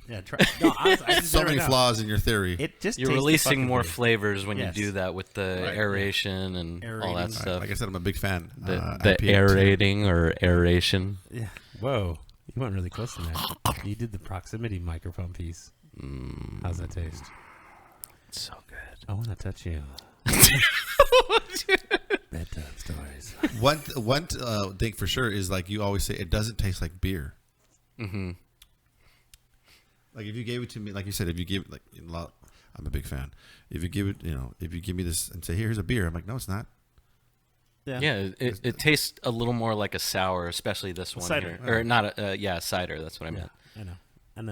S1: Yeah, try. No, honestly, I just
S2: So
S1: did it
S2: many
S1: right now.
S2: flaws in your theory.
S1: It just
S3: You're
S1: tastes
S3: releasing
S1: fucking
S3: more
S1: good.
S3: flavors when
S1: Yes.
S3: you do that with the
S2: Right.
S3: aeration and all
S1: Aerating.
S3: that stuff.
S2: Like I said, I'm a big fan.
S3: The
S2: IPA too.
S3: aerating or aeration.
S1: Yeah. Whoa, you went really close to that. You did the proximity microphone piece. How's that taste?
S3: So good.
S1: I want to touch you. Bedtime stories.
S2: One thing for sure is like you always say, it doesn't taste like beer.
S3: Mm-hmm.
S2: Like if you gave it to me, like you said, if you give it, like I'm a big fan. If you give it, if you give me this and say, here's a beer, I'm like, no, it's not.
S3: Yeah, it tastes a little more like a sour, especially this one
S1: cider.
S3: here. Or not a cider. That's what I meant.
S1: I know. I know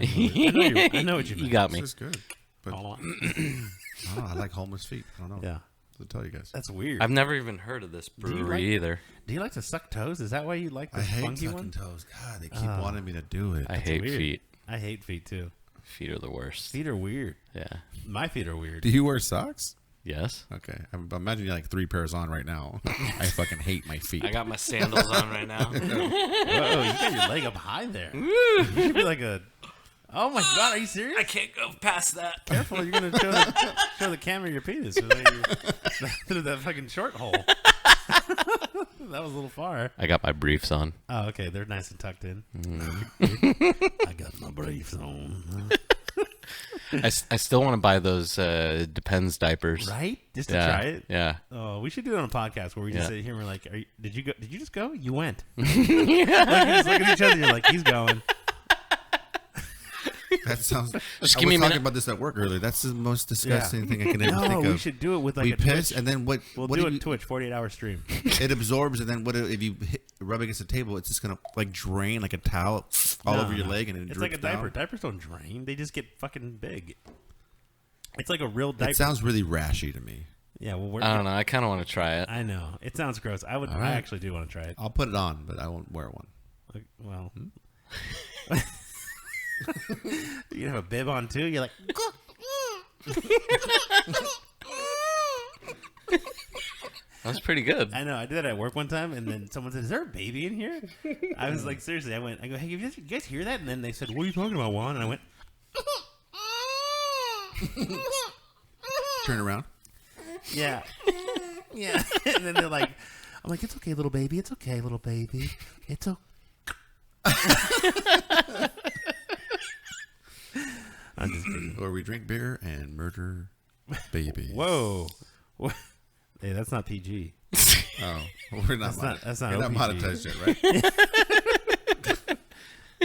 S1: what you meant.
S3: You got me.
S2: This is good. But I
S1: Hold on.
S2: don't know. I like homeless feet. I don't know.
S1: Yeah.
S2: I'll tell you guys.
S1: That's weird.
S3: I've never even heard of this
S1: you
S3: brewery either.
S1: Do you like to suck toes? Is that why you like the
S2: I hate
S1: funky
S2: sucking
S1: one?
S2: toes. God, they keep wanting me to do it.
S3: I hate
S1: weird.
S3: feet.
S1: I hate feet too.
S3: Feet are the worst.
S1: Feet are weird.
S3: Yeah.
S1: My feet are weird.
S2: Do you wear socks?
S3: Yes.
S2: Okay. I'm imagining you like 3 pairs on right now. I fucking hate my feet.
S3: I got my sandals on right now.
S1: Whoa, you got your leg up high there. You should be like a. Oh my god, are you serious?
S3: I can't go past that.
S1: Careful, you're gonna show the camera your penis through that fucking short hole. That was a little far.
S3: I got my briefs on.
S1: Oh, okay, they're nice and tucked in. I got my briefs on.
S3: I still want to buy those Depends diapers.
S1: Right? Just to
S3: Yeah.
S1: try it.
S3: Yeah.
S1: Oh, we should do it on a podcast where we just
S3: Yeah.
S1: sit here and we're like, did you go? Did you just go? You went. Like, you just look at each other. You're like, he's going.
S2: That sounds.
S3: Just
S2: I
S3: give
S2: was
S3: me a
S2: talking
S3: minute.
S2: about this at work earlier. That's the most disgusting thing I can ever
S1: No,
S2: think
S1: we
S2: of.
S1: should do it with like
S2: we
S1: a
S2: piss,
S1: Twitch.
S2: and then what?
S1: We'll
S2: what
S1: do
S2: do
S1: it
S2: you,
S1: Twitch 48-hour stream.
S2: it absorbs, and then what if you rub against the table? It's just gonna like drain like a towel all over your leg, and it
S1: it's like a
S2: drips
S1: diaper.
S2: down.
S1: Diapers don't drain; they just get fucking big. It's like a real diaper.
S2: It sounds really rashy to me.
S1: Yeah, well,
S3: I don't know. I kind of want to try it.
S1: I know it sounds gross. I would.
S2: All right.
S1: I actually do want to try it.
S2: I'll put it on, but I won't wear one.
S1: Like, well, you have a bib on too. You're like,
S3: That was pretty good.
S1: I know. I did that at work one time, and then someone said, "Is there a baby in here?" I was like, seriously. I go, "Hey, you guys hear that?" And then they said, "What are you talking about, Juan?" And I went,
S2: Turn around.
S1: "Yeah, yeah." And then they're like, "I'm like, it's okay, little baby. It's okay, little baby. It's okay." I'm just kidding.
S2: Or we drink beer and murder babies.
S1: Whoa. Hey, that's not PG.
S2: Oh, we're not.
S1: That's not
S2: You're not
S1: OPG.
S2: monetized yet,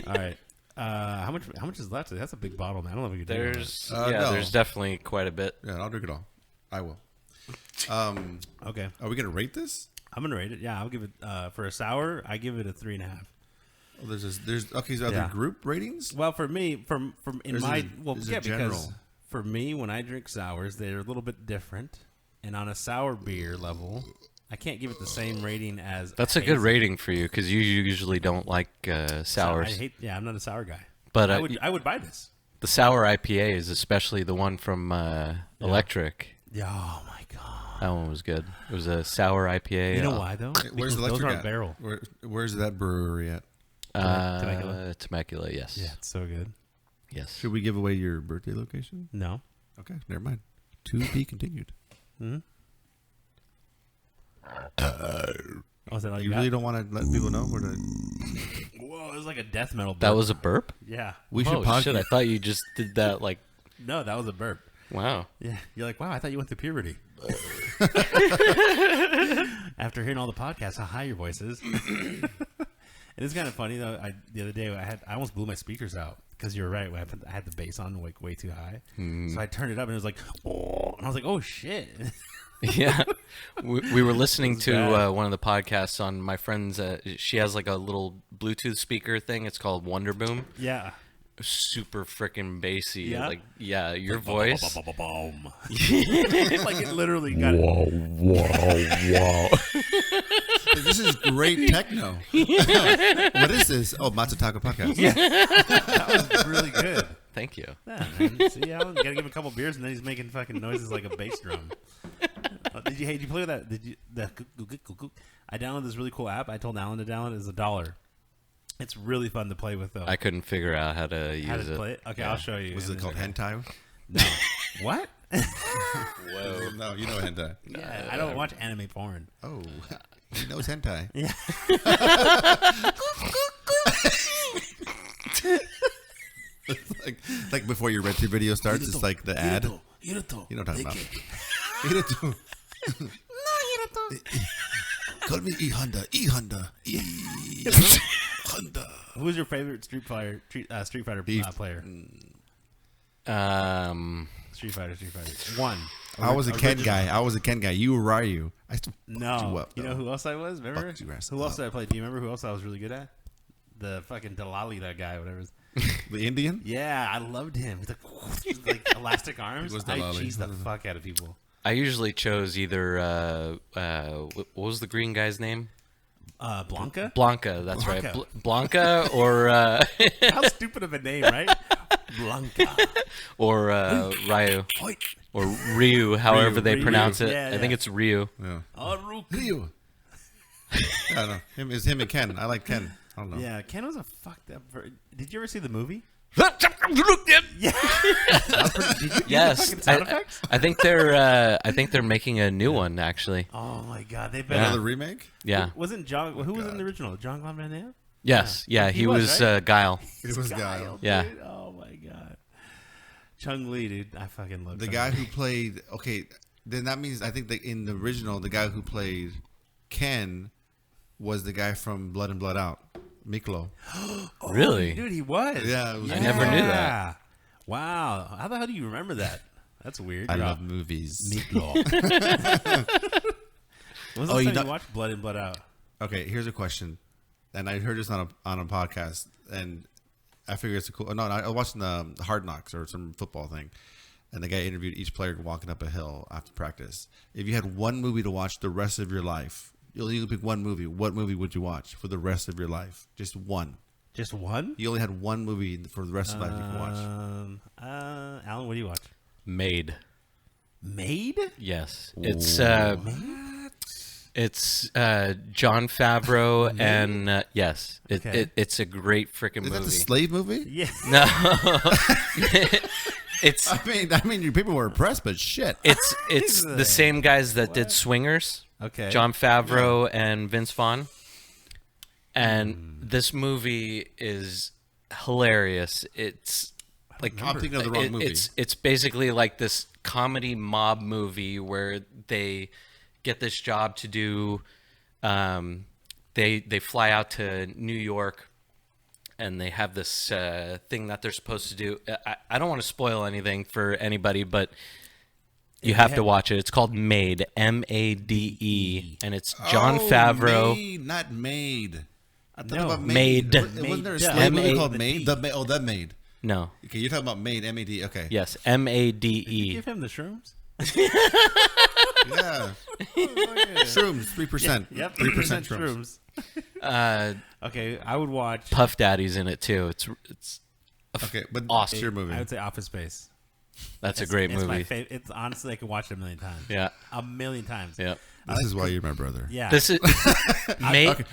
S2: right?
S1: All right. How much is left? That's a big bottle, man. I don't know if we could do
S3: There's
S2: no.
S3: there's definitely quite a bit.
S2: Yeah, I'll drink it all. I will.
S1: that. Okay.
S2: Are we gonna rate this?
S1: I'm gonna rate it. Yeah, I'll give it for a sour. I give it a 3.5.
S2: Oh, there's okay. So are there
S1: Yeah.
S2: group ratings?
S1: Well, for me, from in
S2: Or is
S1: my
S2: it-
S1: well,
S2: is it
S1: yeah,
S2: general?
S1: because for me, when I drink sours, they're a little bit different. And on a sour beer level, I can't give it the same rating as.
S3: That's a good
S1: hazy.
S3: rating for you because you usually don't like sours.
S1: Yeah, I'm not a sour guy.
S3: But
S1: I would buy this.
S3: the sour IPAs, especially the one from Electric,
S1: Yeah. Oh my god.
S3: that one was good. It was a sour IPA.
S1: You know why though?
S2: Where's
S1: Because
S2: the
S1: those
S2: electric
S1: aren't
S2: at?
S1: barrel.
S2: Where's that brewery at?
S1: Temecula?
S3: Temecula, yes.
S1: Yeah, it's so good.
S3: Yes.
S2: Should we give away your birthday location?
S1: No.
S2: Okay, never mind. To be continued.
S1: Hmm. Oh, is that all
S2: You
S1: you got?
S2: really don't want to let people know where to.
S1: Whoa, it was like a death metal. Burp.
S3: That was a burp?
S1: Yeah.
S2: We should
S3: Oh,
S2: podcast.
S3: shit. I thought you just did that like,
S1: No, that was a burp.
S3: wow.
S1: Yeah. You're like, wow, I thought you went through puberty. After hearing all the podcasts, how high your voice is. It is kind of funny though. The other day I almost blew my speakers out because you're right. I had the bass on like way too high, so I turned it up and it was like, oh, and I was like, oh shit.
S3: Yeah. We were listening to
S1: bad.
S3: one of the podcasts on my friend's. She has like a little Bluetooth speaker thing. It's called Wonder Boom.
S1: Yeah.
S3: Super freaking bassy.
S1: Yeah?
S3: Like, yeah, your voice.
S1: Boom. Like it literally got it.
S2: This is great techno. What is this? Oh, Matsutaka podcast. Yeah.
S1: That was really good.
S3: Thank you.
S1: Yeah, man. See, Alan, you gotta give him a couple beers and then he's making fucking noises like a bass drum. Did you play with that? I downloaded this really cool app. I told Alan to download it. It's $1. It's really fun to play with, though.
S3: I couldn't figure out how to use
S1: How to
S3: it.
S1: play it? Okay,
S3: Yeah.
S1: I'll show you.
S2: Was it called hentai?
S1: No. What?
S3: Whoa.
S2: No, you know hentai.
S1: Yeah, I don't watch anime porn.
S2: Oh, he knows hentai.
S1: Yeah.
S2: like before your retro video starts, it's like the ad. You know what I'm talking about. Hiroto. Call me E Honda. E Honda. E Honda.
S1: Who's your favorite Street Fighter player? Street Fighter. One.
S2: I was a Ken guy. You were Ryu. I used to fuck you
S1: No.
S2: up,
S1: You know
S2: though.
S1: who else I was? Remember?
S2: Fucked your ass
S1: Who else
S2: up.
S1: did I play? Do you remember who else I was really good at? The fucking Dalali, that guy, whatever.
S2: The Indian?
S1: Yeah, I loved him. He's like elastic arms.
S2: was
S1: I
S2: Dalali.
S1: cheesed the fuck out of people.
S3: I usually chose either what was the green guy's name?
S1: Blanca?
S3: Blanca. That's
S1: Blanca.
S3: right. Blanca or
S1: How stupid of a name, right? Blanca.
S3: or Ryu or Ryu, however they
S1: Ryu.
S3: pronounce it.
S1: Yeah,
S3: I think
S1: yeah.
S3: it's Ryu.
S2: Yeah.
S1: Ryu.
S2: Ryu. I don't know. It's him and Ken. I like Ken. I don't know.
S1: Yeah, Ken was a fucked up. Did you ever see the movie?
S3: Yes,
S1: fucking sound effects?
S3: I think they're making a new one actually.
S1: Oh my god, they've been.
S2: Another remake?
S3: Yeah.
S1: Wasn't John? Who was in the original? John Claude Van Damme?
S3: Yes. Yeah.
S1: He
S3: He
S1: was,
S3: was
S1: right?
S3: Guile.
S2: It was Guile.
S3: Yeah.
S1: Dude. Oh my god. Chung Lee, dude. I fucking love
S2: The
S1: Chung
S2: guy
S1: Lee.
S2: who played. Okay, then that means I think that in the original, the guy who played Ken was the guy from Blood and Blood Out, Miklo.
S3: Really?
S1: Dude, he was.
S2: Yeah, it was
S3: I never knew that.
S1: Yeah. Wow. How the hell do you remember that? That's weird.
S2: I
S1: You're
S2: love
S1: all-
S2: movies.
S1: Meatball. When's the
S2: Oh,
S1: last
S2: you
S1: time
S2: don't-
S1: you watched Blood and Blood Out?
S2: Okay, here's a question, and I heard this on a podcast, and I figure it's a cool. No, I was watching the Hard Knocks or some football thing, and the guy interviewed each player walking up a hill after practice. If you had one movie to watch the rest of your life, you only pick one movie. What movie would you watch for the rest of your life? Just one.
S1: Just one?
S2: You only had one movie for the rest of life you can watch.
S1: Alan, what do you watch?
S3: Made.
S1: Made?
S3: Yes. It's John Favreau and yes,
S1: Okay.
S3: it's a great freaking
S2: Is that
S3: movie.
S2: the slave movie?
S1: Yeah.
S3: No, it's
S2: I mean, your people were impressed, but shit.
S3: it's the same guys that did Swingers.
S1: Okay.
S3: John Favreau and Vince Vaughn. And this movie is hilarious. It's like
S2: I'm thinking of the wrong movie.
S3: It's basically like this comedy mob movie where they get this job to do. They fly out to New York, and they have this thing that they're supposed to do. I don't want to spoil anything for anybody, but you have to watch it. It's called Made, M-A-D-E, and it's John Favreau.
S2: Made, not Made. I thought
S1: No.
S2: about
S3: Made.
S2: Wasn't there a
S1: Made.
S2: slave movie
S3: M-A-
S2: called Made? The Made.
S3: No,
S2: Okay, you're talking about Made, M-A-D. Okay.
S3: yes,
S1: Did you
S3: M-A-D-E.
S1: give him the shrooms?
S2: Yeah. Shrooms, 3%.
S1: Yep.
S2: 3% shrooms.
S1: Okay, I would watch.
S3: Puff Daddy's in it too. It's
S2: Okay, but
S3: Awesome.
S2: it's your movie.
S1: I would say Office Space.
S3: that's a great
S1: It's my
S3: movie.
S1: favorite. It's honestly, I could watch it a million times.
S3: Yeah,
S1: A million times.
S3: yeah.
S2: This is why you're my brother.
S1: Yeah.
S3: This is Made.
S2: Okay,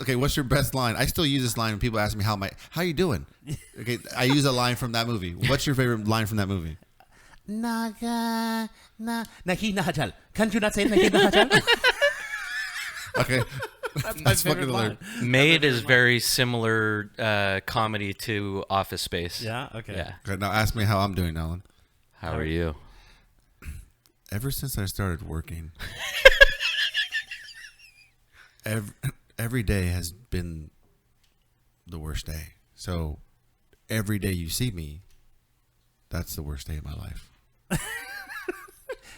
S2: okay, what's your best line? I still use this line when people ask me how you doing? Okay, I use a line from that movie. What's your favorite line from that movie?
S1: Naga na Naki Nahajal. Can't you not say Naki Nahajal?
S2: Okay. That's fucking hilarious.
S3: Made is very similar comedy to Office Space.
S1: Yeah. Okay.
S3: Yeah.
S2: Okay, now ask me how I'm doing, Alan.
S3: How are you?
S2: Ever since I started working, every day has been the worst day. So every day you see me, that's the worst day of my life.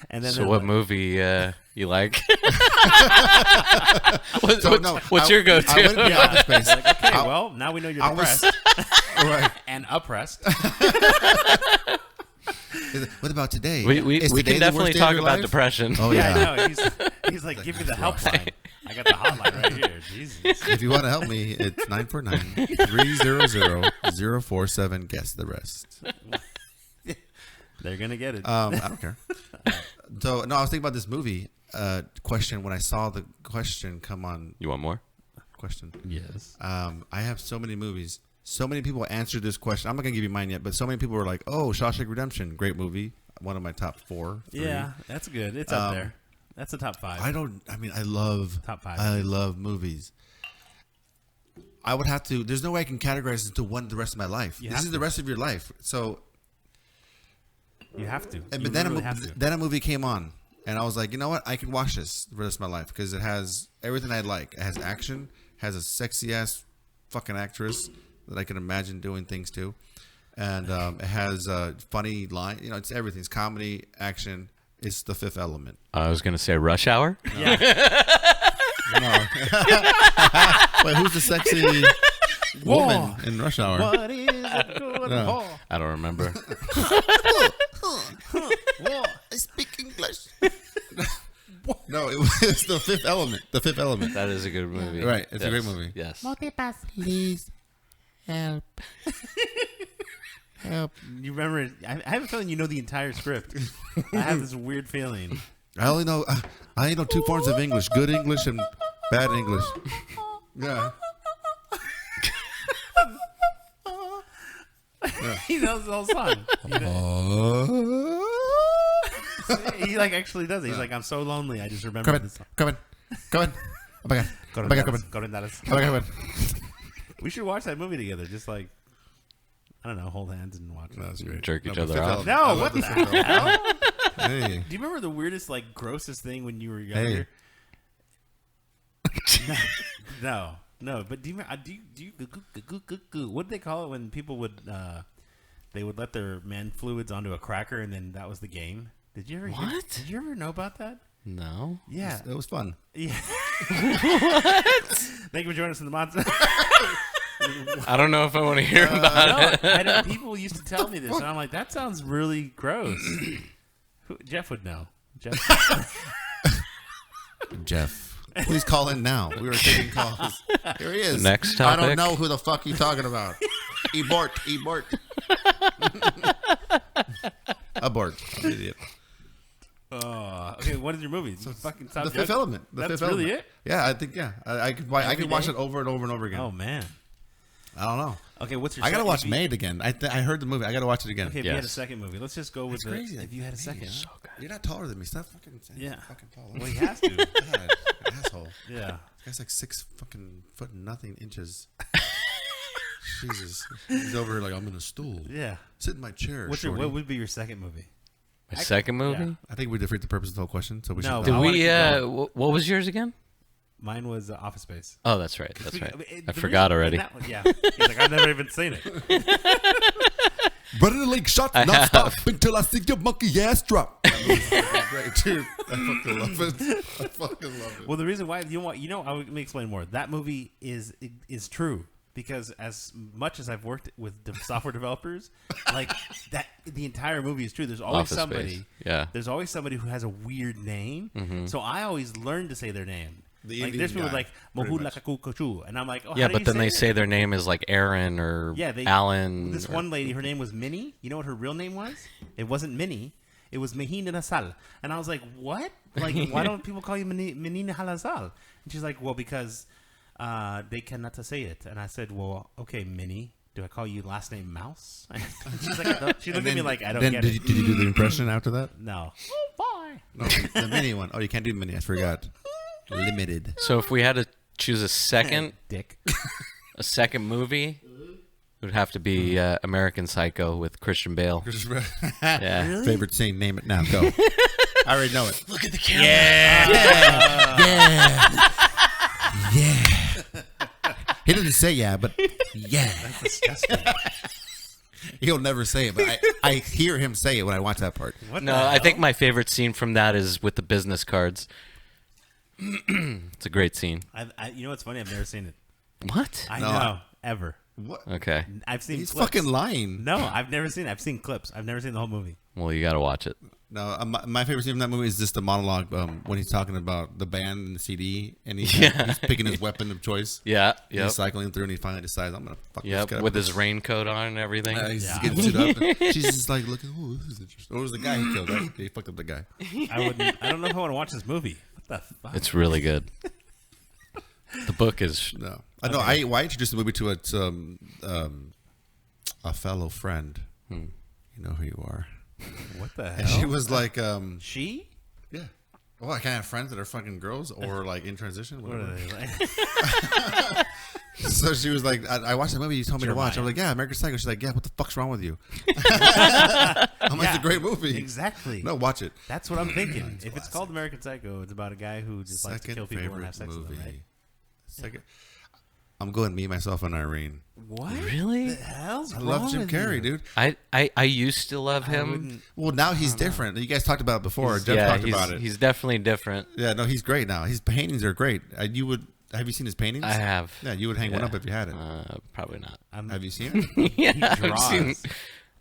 S1: And then
S3: So
S1: they're
S3: what
S1: like-
S3: movie you like?
S2: No,
S3: what's your go-to?
S2: I went to Office Space.
S1: Okay. Well, now we know you're
S2: I was-
S1: depressed
S2: Right.
S1: and oppressed.
S2: What about today?
S3: we
S2: Is
S3: we
S2: today
S3: can
S2: the
S3: definitely
S2: worst day of
S3: talk
S2: your
S3: about
S2: life?
S3: depression.
S2: Oh
S1: Yeah,
S2: yeah.
S1: I know. He's like, give me the helpline. I got the hotline right here. Jesus.
S2: If you want to help me, it's 949-300-047. Guess the rest.
S1: They're gonna get it.
S2: I don't care. So no, I was thinking about this movie question when I saw the question come on.
S3: You want more?
S2: question.
S1: Yes.
S2: I have so many movies. So many people answered this question. I'm not gonna give you mine yet, but so many people were like, "Oh, Shawshank Redemption, great movie, one of my top 4." 3.
S1: Yeah, that's good. It's up there. That's a top 5.
S2: I love
S1: Top 5.
S2: I love movies. I would have to. There's no way I can categorize it into one the rest of my life. This is the rest of your life. So,
S1: You have to.
S2: but
S1: You
S2: then
S1: really have to.
S2: then a movie came on, and I was like, you know what? I can watch this the rest of my life because it has everything I like. It has action, has a sexy ass fucking actress that I can imagine doing things to, and it has funny line. You know, it's everything. It's comedy, action. It's The Fifth Element.
S3: I was gonna say Rush Hour.
S1: Yeah.
S2: No. Wait, who's the sexy woman in Rush Hour?
S1: What is it good
S2: No.
S1: for?
S3: I don't remember.
S2: I speak English. No, it was The Fifth Element. The Fifth Element.
S3: That is a good movie.
S2: Right, it's a
S3: Yes.
S2: great movie.
S3: Yes.
S4: Multipass. Please help. Help.
S1: You remember? I have a feeling you know the entire script. I have this weird feeling.
S2: I only know 2 forms of English: good English and bad English. Yeah.
S1: He knows the whole song. He like actually does it. He's like, I'm so lonely. I just remember this song.
S2: Come in. Oh my god. Oh my god, come in. Oh my god, come in.
S1: We should watch that movie together. Just like, I don't know, hold hands and watch.
S2: No, that's great.
S3: Jerk each
S2: No,
S3: other
S2: Fifth
S3: off.
S2: Element.
S1: No,
S2: I love
S1: what
S2: The
S1: the
S2: Fifth Element.
S1: hell?
S2: Hey.
S1: Do you remember the weirdest, like, grossest thing when you were younger? No. But do you what did they call it when people would they would let their man fluids onto a cracker and then that was the game? Did you ever did you ever know about that?
S3: No.
S1: Yeah.
S2: It was fun.
S1: Yeah. What? Thank you for joining us in the monster.
S3: I don't know if I want to hear about it.
S1: People used to tell me this, and I'm like, that sounds really gross. Jeff would know.
S2: Jeff, please call in now. We were taking calls. Here he is.
S3: Next
S2: I
S3: topic.
S2: don't know who the fuck you're talking about. Abort. Abort. I'm an idiot.
S1: Okay, what is your movie? Fucking stop
S2: The Fifth
S1: judging.
S2: Element.
S1: That's really it?
S2: Yeah, I think, I could watch it over and over and over again.
S1: Oh man.
S2: I don't know.
S1: Okay, what's your?
S2: I gotta
S1: second-
S2: watch
S1: if you-
S2: Maid again. I heard the movie. I gotta watch it again.
S1: Okay, if you had a
S3: Yes.
S1: second movie, let's just go with
S2: That's crazy.
S1: If you had a second,
S2: So You're not taller than me. Stop fucking saying
S1: Yeah.
S2: fucking tall.
S1: well, he has to.
S2: God, asshole.
S1: Yeah.
S2: This guy's like 6 fucking foot and nothing inches. Jesus. He's over here like, I'm in a stool.
S1: Yeah.
S2: Sit in my chair.
S1: What would be your second movie?
S3: My second movie?
S1: Yeah.
S2: I think we defeat the purpose of the whole question. So we
S1: No,
S2: should.
S3: Did
S1: I wanna
S3: we?
S1: keep
S3: What was yours again?
S1: Mine was Office Space.
S3: Oh, that's right. That's right. I
S1: The
S3: forgot
S1: reason-
S3: already.
S1: that one- yeah. He's like, I've never even seen it.
S2: Run in the lake shot
S3: I
S2: non stop
S3: have.
S2: until I see your monkey ass drop. That movie's fucking great, dude. I fucking love it. I fucking love it.
S1: Well, the reason why let me explain more. That movie is true because as much as I've worked with software developers, like that, the entire movie is true. There's always
S3: Office
S1: somebody.
S3: Space. Yeah.
S1: There's always somebody who has a weird name. So I always learn to say their name.
S2: The
S1: like
S2: Indian
S1: there's people
S2: guy,
S1: like
S2: pretty
S1: Mohula
S2: much.
S1: Kakukachu, and I'm like, oh,
S3: Yeah,
S1: how do
S3: but
S1: you
S3: then they
S1: it?
S3: say their name is like Aaron or Alan.
S1: This
S3: or-
S1: one lady, her name was Minnie. You know what her real name was? It wasn't Minnie. It was Mehina Nasal. And I was like, what? Like, why don't people call you Menina Halazal? And she's like, well, because they cannot say it. And I said, well, okay, Minnie. Do I call you last name Mouse? And she's like, she looked at me like, I don't get
S2: did
S1: it.
S2: did you do the impression after that?
S1: No. Oh, boy.
S2: No, the mini one. Oh, you can't do mini. I forgot. Limited.
S3: So if we had to choose a second
S1: Dick.
S3: movie, it would have to be American Psycho with Christian Bale. Yeah.
S2: Favorite scene? Name it now. Go. I already know it.
S3: Look at the camera.
S2: Yeah. He doesn't say yeah, but yeah.
S1: That's disgusting.
S2: He'll never say it, but I hear him say it when I watch that part.
S1: What
S3: No,
S1: the
S3: I think
S1: hell?
S3: my favorite scene from that is with the business cards. It's a great scene.
S1: You know what's funny? I've never seen it.
S3: What?
S1: I
S2: No,
S1: know. Ever.
S2: What?
S3: Okay.
S1: I've seen
S2: He's
S1: clips.
S2: fucking lying.
S1: No, I've never seen it. I've seen clips. I've never seen the whole movie.
S3: Well, you got to watch it.
S2: No, my favorite scene from that movie is just the monologue when he's talking about the band and the CD, and he's picking his weapon of choice.
S3: Yeah.
S2: He's
S3: Yep.
S2: cycling through, and he finally decides, I'm gonna fuck this
S3: Yep.
S2: guy up
S3: With
S2: this."
S3: his raincoat on and everything.
S2: He's
S1: Yeah.
S2: getting suited up. And she's just like looking. Oh, this is interesting. Or it was the guy he killed. Right? He fucked up the guy.
S1: I don't know if I want to watch this movie. What the fuck?
S3: It's really good. The book is
S2: No, I know. I introduced the movie to a fellow friend. You know who you are.
S1: What the
S2: And
S1: hell?
S2: she was like,
S1: She?
S2: yeah. Well, I can't have friends that are fucking girls or like in transition.
S1: What are
S2: Whatever.
S1: they like?
S2: So she was like, I watched the movie you told me to watch. I
S1: Jeremiah.
S2: was like, yeah, American Psycho. She's like, yeah, what the fuck's wrong with you? I'm like, it's a great movie.
S1: Exactly.
S2: No, watch it.
S1: That's what I'm thinking. If it's called American Psycho, it's about a guy who just likes to
S2: Second
S1: kill people and
S2: favorite
S1: have sex with
S2: movie.
S1: them, right?
S2: Second. I'm going me, myself, and Irene.
S1: What?
S3: really.
S1: The hell's
S2: I
S1: wrong
S2: love Jim
S1: with
S2: Carrey,
S1: you?
S2: dude.
S3: I used to love
S1: I
S3: him.
S1: wouldn't-
S2: Well, now he's different. You guys talked about it before. Jeff
S3: yeah,
S2: talked
S3: he's,
S2: about it.
S3: he's definitely different.
S2: Yeah, no, he's great now. His paintings are great. You would have you seen his paintings?
S3: I have.
S2: Yeah, you would hang one up if you had it.
S3: Probably not.
S2: Have you seen it?
S3: Yeah,
S1: draws.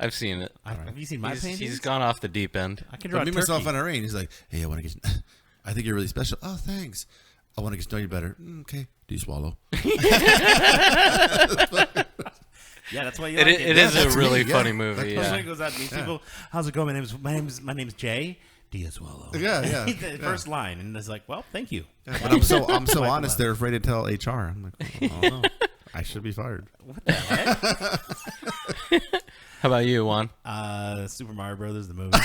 S3: I've seen it.
S1: Have you seen my paintings?
S3: He's gone off the deep end.
S1: I can draw
S2: But
S1: a
S2: me, myself,
S1: turkey.
S2: and Irene. He's like, hey, I want to get. I think you're really special. Oh, thanks. I want to get to know you better. Okay. Do you swallow?
S1: Yeah, that's why you
S3: It,
S1: like
S3: it is a
S2: that's
S3: really
S2: me, yeah.
S3: funny movie.
S1: That's why
S3: Yeah.
S1: he goes out and meets people. How's it going? My name's Jay. Do you swallow?
S2: Yeah, yeah.
S1: The first line, and it's like, well, thank you.
S2: But I'm so
S1: Swipe
S2: honest.
S1: left.
S2: They're afraid to tell HR. I'm like, I don't know. I should be fired.
S1: What the heck?
S3: How about you, Juan?
S1: Super Mario Brothers, the movie.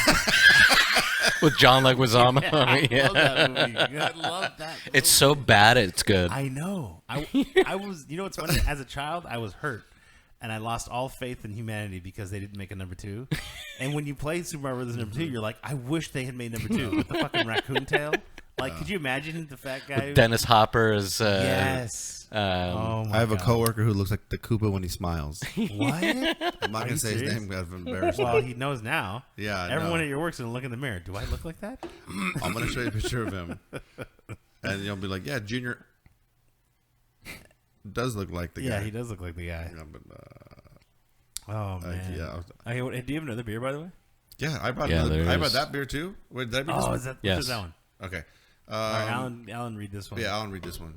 S3: With John Leguizamo.
S1: I
S3: Yeah.
S1: love that movie. I love that.
S3: It's so bad, it's good.
S1: I know. I was. You know what's funny? As a child, I was hurt, and I lost all faith in humanity because they didn't make a number 2. And when you play Super Mario Brothers number 2, you're like, I wish they had made number 2 with the fucking raccoon tail. Like, could you imagine the fat guy?
S3: Dennis Hopper is.
S1: Yes.
S3: Um,
S1: Oh my
S2: I have a
S1: God.
S2: coworker who looks like the Koopa when he smiles.
S1: What?
S2: I'm not
S1: Are
S2: gonna
S1: you
S2: say his
S1: serious?
S2: name. I've embarrassed.
S1: Well, he knows now.
S2: Yeah, I
S1: Everyone
S2: know.
S1: at your work's gonna look in the mirror. Do I look like that?
S2: I'm gonna show you a picture of him, and you'll be like, "Yeah, Junior does look like the
S1: Yeah,
S2: guy."
S1: he does look like the guy.
S2: Yeah, but,
S1: Oh man.
S2: yeah,
S1: Okay, do you have another beer, by the way?
S2: yeah. I brought
S3: Yeah,
S2: another,
S3: there
S2: I
S3: is.
S2: brought that beer too. Wait, did I bring this
S1: Oh,
S2: one?
S1: is that?
S3: Yes.
S1: Which is that one?
S2: Okay.
S1: All right, Alan, read this one.
S2: Yeah, Alan, read this one.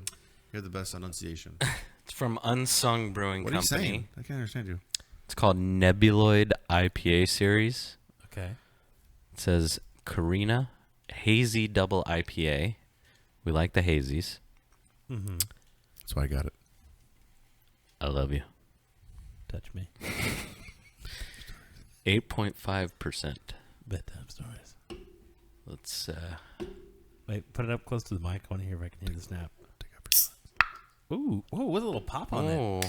S2: You're the best enunciation.
S3: it's from Unsung Brewing
S2: What are you
S3: Company.
S2: saying? I can't understand you.
S3: It's called Nebuloid IPA Series.
S1: Okay.
S3: It says Carina Hazy Double IPA. We like the hazies.
S1: Mm-hmm.
S2: That's why I got it.
S3: I love you.
S1: Touch me.
S3: 8.5%.
S1: Bedtime stories.
S3: Let's
S1: Wait, put it up close to the mic. I want to hear if I can hear the snap. Ooh, whoa, with a little pop on it.
S3: oh.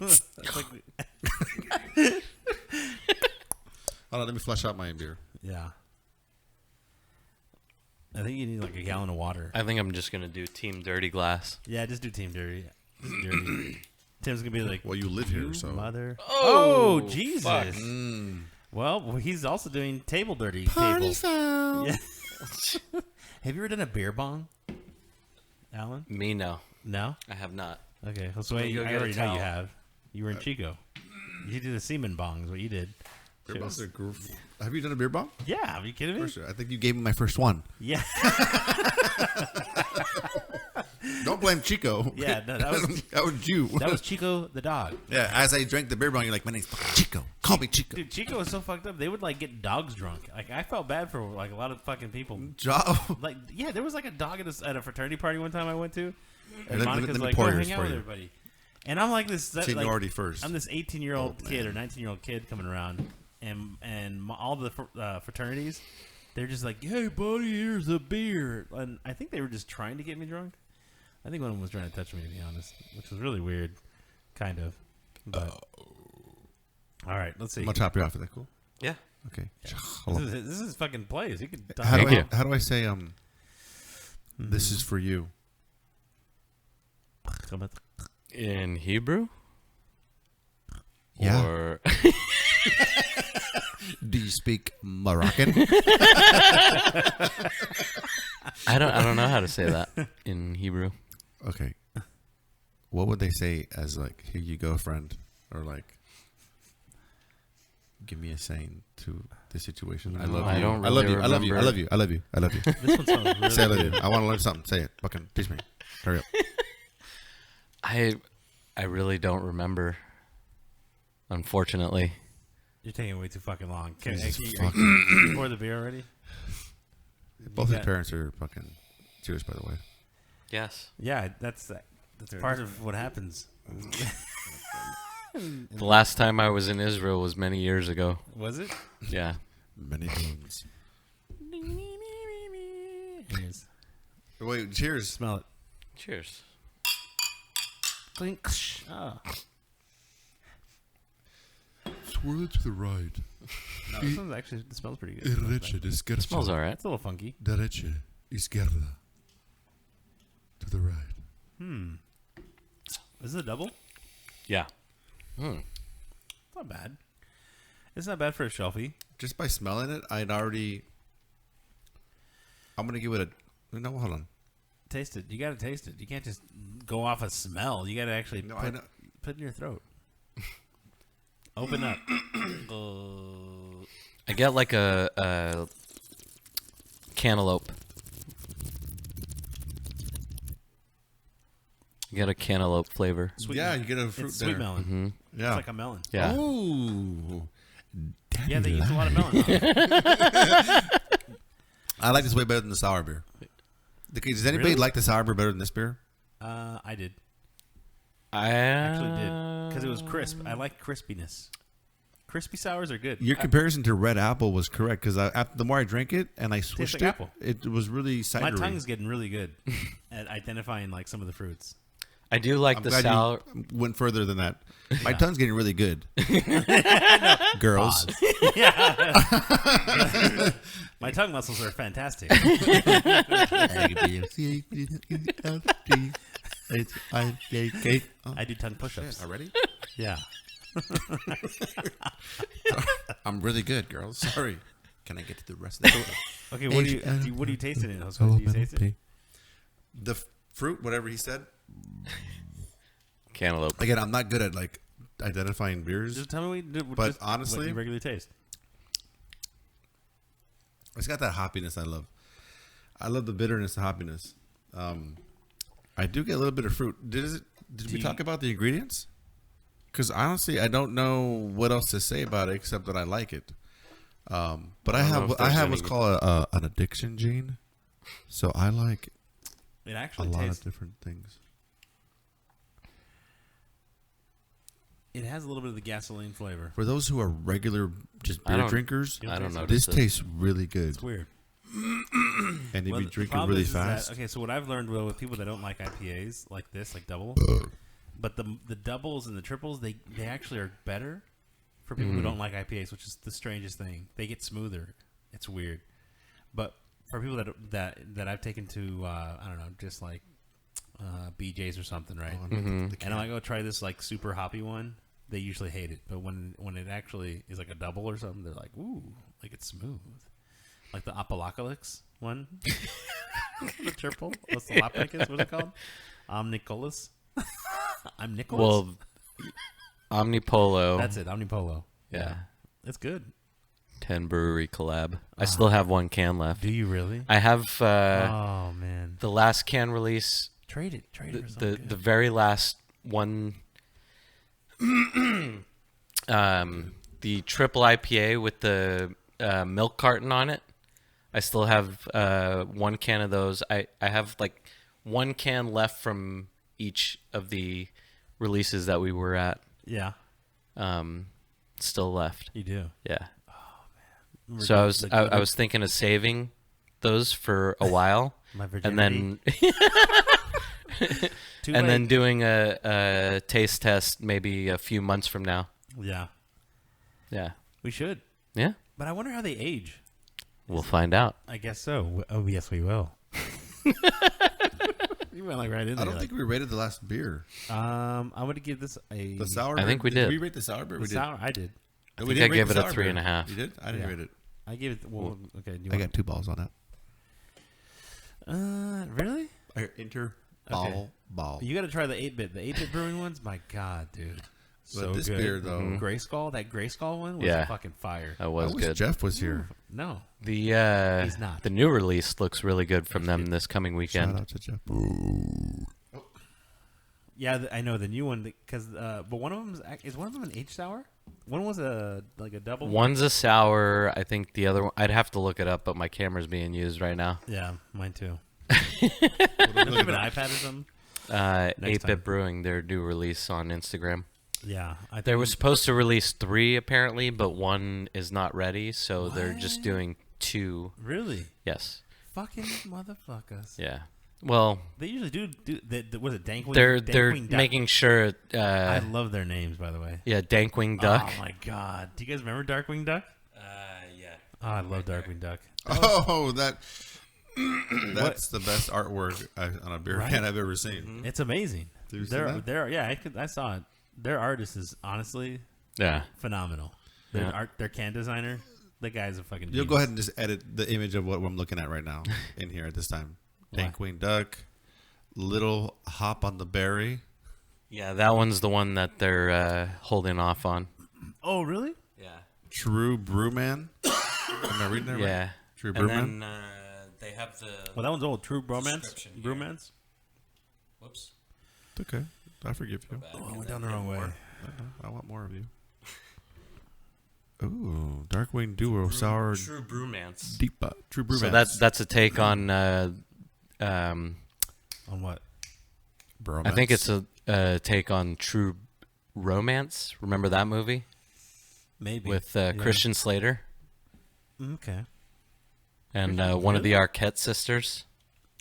S1: That's like,
S2: Hold on, let me flush out my beer.
S1: yeah. I think you need like a gallon of water.
S3: I think I'm just gonna do Team Dirty Glass.
S1: Yeah, just do Team Dirty. Just dirty. Tim's gonna be like,
S2: Well, you live here,
S1: "You
S2: so.
S1: mother.
S3: Oh,
S1: Jesus.
S3: fuck.
S1: Well, he's also doing table dirty.
S4: Party
S1: Table.
S4: foul.
S1: Yeah. Have you ever done a beer bong, Alan?
S3: Me, no.
S1: No.
S3: I have not.
S1: Okay, so
S3: me go
S1: I
S3: get a
S1: already know you
S3: towel.
S1: have. You were in Chico. You did a semen bong, is what you did.
S2: Beer bongs are have you done a beer bong?
S1: Yeah, are you kidding me?
S2: For sure. I think you gave me my first one.
S1: Yeah.
S2: Don't blame Chico.
S1: Yeah, no, that was
S2: that was you.
S1: that was Chico the dog.
S2: Yeah, as I drank the beer bong, you're like, my name's fucking Chico. Call me Chico.
S1: Dude, Chico was so fucked up. They would like get dogs drunk. Like I felt bad for like a lot of fucking people. Like yeah, there was like a dog at a fraternity party one time I went to, and
S2: Let-
S1: Monica's
S2: let me
S1: like,
S2: pour
S1: "Go
S2: yours
S1: hang out
S2: for
S1: with
S2: you."
S1: everybody," and I'm like this
S2: Seniority first.
S1: I'm this 18-year-old kid or 19-year-old kid coming around, and all the fraternities, they're just like, "Hey, buddy, here's a beer," and I think they were just trying to get me drunk. I think one of them was trying to touch me, to be honest, which was really weird, kind of. But all right, let's see.
S2: I'm gonna top you off. Is that cool?
S3: Yeah.
S2: Okay.
S1: This is fucking plays. You could.
S2: How do
S3: Thank
S2: I
S3: you.
S2: how do I say this is for you?
S3: In Hebrew?
S2: Yeah.
S3: Or
S2: Do you speak Moroccan?
S3: I don't know how to say that in Hebrew.
S2: Okay. What would they say as like, here you go, friend? Or like, give me a saying to the situation. I love
S3: I
S2: you.
S3: don't
S2: I love
S3: really
S2: you. I love you. I
S3: remember.
S2: love you. I love you. I love you.
S1: This one sounds really
S2: Say I love you.
S1: good.
S2: I want to learn something. Say it. Fucking teach me. Hurry up.
S3: I really don't remember. Unfortunately.
S1: You're taking way too fucking long. Can
S2: Jesus
S1: you
S2: fucking-
S1: pour the beer already?
S2: Both his
S1: got-
S2: parents are fucking Jewish, by the way.
S3: Yes.
S1: Yeah, that's part of what happens.
S3: The last time I was in Israel was many years ago.
S1: Was it?
S3: Yeah.
S2: Many times.
S1: Cheers.
S2: Wait, cheers.
S1: Smell it.
S3: Cheers.
S1: Clink. Oh.
S2: Swirl it to the right.
S1: No, this one's actually, it smells pretty good.
S3: It smells all right.
S1: It's a little funky.
S2: Derecha, izquierda. To the right.
S1: Is it a double?
S3: Yeah.
S1: It's not bad. It's not bad for a shelfie.
S2: Just by smelling it, I'm gonna give it a. No, hold on.
S1: Taste it. You got to taste it. You can't just go off a smell. You got to actually
S2: I know.
S1: put it in your throat. Open up.
S3: I get like a cantaloupe. You get a cantaloupe flavor.
S1: Sweet
S2: Yeah,
S1: melon.
S2: you get a fruit
S1: It's
S2: there.
S1: sweet melon.
S2: Yeah.
S1: It's like a melon.
S3: Yeah.
S2: Oh.
S1: Yeah, they use a lot of melon.
S2: I like this way better than the sour beer. Does anybody
S1: Really?
S2: like the sour beer better than this beer?
S1: I did.
S3: I
S1: Actually did. Because it was crisp. I like crispiness. Crispy sours are good.
S2: Your comparison to red apple was correct because the more I drank it and I switched
S1: like
S2: it,
S1: apple.
S2: it was really
S1: My
S2: cidery.
S1: tongue's getting really good at identifying like some of the fruits.
S3: I do like
S2: I'm
S3: the
S2: glad
S3: sour.
S2: you went further than that. My tongue's getting really good. Girls.
S1: My tongue muscles are fantastic. I do tongue push-ups.
S2: Already?
S1: Yeah.
S2: I'm really good, girls. Sorry. Can I get to the rest of the
S1: Okay, what do you taste it in? Jose? Do you taste it?
S2: The fruit, whatever he said.
S3: Cantaloupe.
S2: Again, I'm not good at like identifying beers.
S1: Just tell me
S2: But
S1: just
S2: honestly-
S1: what you regularly taste.
S2: It's got that hoppiness I love. I love the bitterness and hoppiness. I do get a little bit of fruit. Did we talk about the ingredients? Because honestly, I don't know what else to say about it except that I like it. But I
S3: know if
S2: have
S3: there's
S2: what's
S3: any-
S2: called an addiction gene. So I like
S1: It
S2: a
S1: actually
S2: lot
S1: tastes.
S2: of different things.
S1: It has a little bit of the gasoline flavor.
S2: For those who are regular just
S3: I
S2: beer
S3: don't-
S2: drinkers,
S3: I don't know.
S2: this tastes really good.
S1: It's weird.
S2: And if
S1: Well,
S2: you
S1: the
S2: drink it
S1: problem
S2: really
S1: is that-
S2: fast,
S1: okay, so what I've learned with people that don't like IPAs like this, like double, but the doubles and the triples, they actually are better for people who don't like IPAs, which is the strangest thing. They get smoother. It's weird, but for people that I've taken to I don't know, just like BJ's or something, right? And I'm like, oh, try this like super hoppy one. They usually hate it, but when it actually is like a double or something, they're like, ooh, like it's smooth. Like the Apalacalyx one. The triple. What's the Lapicus? What's it called? Omnicolas. I'm Nicholas.
S3: Well, Omnipolo.
S1: That's it. Omnipolo.
S3: Yeah.
S1: It's good.
S3: 10 brewery collab. I still have one can left.
S1: Do you really?
S3: I have
S1: Oh man.
S3: the last can release,
S1: Trade it for
S3: the
S1: something
S3: the
S1: good.
S3: very last one. The triple IPA with the milk carton on it. I still have one can of those. I have like one can left from each of the releases that we were at.
S1: Yeah,
S3: Still left.
S1: you do.
S3: Yeah.
S1: Remember
S3: So
S1: the
S3: I was thinking of saving those for a while,
S1: my
S3: and
S1: virginity.
S3: then
S1: Too
S3: and
S1: late.
S3: then doing a taste test maybe a few months from now.
S1: Yeah,
S3: Yeah.
S1: we should.
S3: Yeah.
S1: But I wonder how they age.
S3: We'll find out.
S1: I guess so. Oh yes, we will. You went like right in there.
S2: I don't think we rated the last beer.
S1: I'm gonna give this a
S2: The sour
S3: I
S2: beer.
S3: think we
S2: Did
S3: did.
S2: we rate the sour beer?
S1: the
S2: We did.
S1: sour. I did.
S2: No,
S3: I
S2: we
S3: think I
S2: didn't rate
S3: gave
S2: the
S3: it a
S2: sour
S3: 3.5.
S2: beer. You did? I didn't
S1: Yeah.
S2: rate it.
S1: I gave it. Well, okay. Do you
S2: I got 2 balls on that.
S1: Really?
S2: Enter
S1: Okay.
S2: ball.
S1: You got to try the 8-bit. The 8-bit brewing ones. My God, dude. So
S2: this
S1: good.
S2: beer, though-
S1: Grayskull. That Grayskull one was
S3: Yeah.
S1: fucking fire.
S3: That
S2: I
S3: was
S2: wish
S3: good.
S2: Jeff was here.
S1: No.
S3: The
S1: He's not.
S3: the new release looks really good from them this coming
S2: Shout
S3: weekend.
S2: out to Jeff.
S1: Yeah, I know the new one because but one of them is one of them an H sour. One was a double.
S3: One's a sour. I think the other one. I'd have to look it up, but my camera's being used right now.
S1: Yeah, mine too. Don't you have an iPad or something?
S3: 8-Bit
S1: time.
S3: Brewing, their new release on Instagram.
S1: Yeah. I
S3: They
S1: think
S3: were supposed to release 3 apparently, but 1 is not ready, so they're just doing 2.
S1: Really?
S3: Yes.
S1: Fucking motherfuckers.
S3: Yeah. Well,
S1: They usually do was it Dankwing?
S3: they're
S1: Dankwing Duck?
S3: making sure.
S1: I love their names, by the way.
S3: Yeah, Dankwing Duck.
S1: Oh my god! Do you guys remember Darkwing Duck?
S3: Yeah.
S1: Oh, I love Darkwing Duck.
S2: Oh, that's the best artwork on a beer
S1: Right?
S2: can I've ever seen.
S1: It's amazing.
S2: Did you see that?
S1: Yeah, I saw it. Their artist is honestly
S3: Yeah.
S1: phenomenal. Their can designer, the guy's a fucking.
S2: You'll
S1: genius.
S2: go ahead and just edit the image of what I'm looking at right now in here at this time.
S1: Why?
S2: Dankwing Duck, little hop on the berry.
S3: Yeah, that one's the one that they're holding off on.
S1: Oh, really?
S3: Yeah.
S2: True Brewman. Am I reading that right?
S3: Yeah.
S2: True
S3: And
S2: Brewman.
S3: then they have the.
S1: Well, that one's old. True Bromance.
S3: Description here.
S1: Bromance.
S3: Whoops.
S2: It's okay. I forgive you.
S1: Oh, I went down the wrong way.
S2: I want more of you. Ooh, Darkwing Duo Sour
S3: True Brewmance.
S2: DIPA. True Brewman.
S3: So that's a take on.
S1: On what?
S3: I think it's a take on True Romance. Remember that movie
S1: Maybe
S3: with
S1: Yeah.
S3: Christian Slater
S1: Okay.
S3: and one of the Arquette sisters?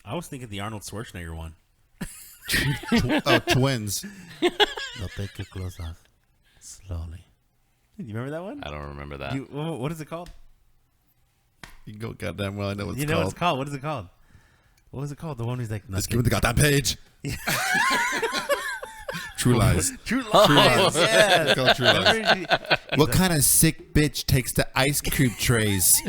S1: I was thinking the Arnold Schwarzenegger one.
S2: Twins.
S1: They'll take your clothes off slowly. You remember that one?
S3: I don't remember that.
S1: What is it called?
S2: You can go goddamn well. I know what
S1: You
S2: it's
S1: know what
S2: called.
S1: it's called? What is it called? What was it called? The one who's like
S2: Just give me the goddamn page. True Lies.
S1: True
S2: True
S1: Lies.
S2: Lies.
S1: Yeah.
S2: It's called True Lies. What kind of sick bitch takes the ice cream trays?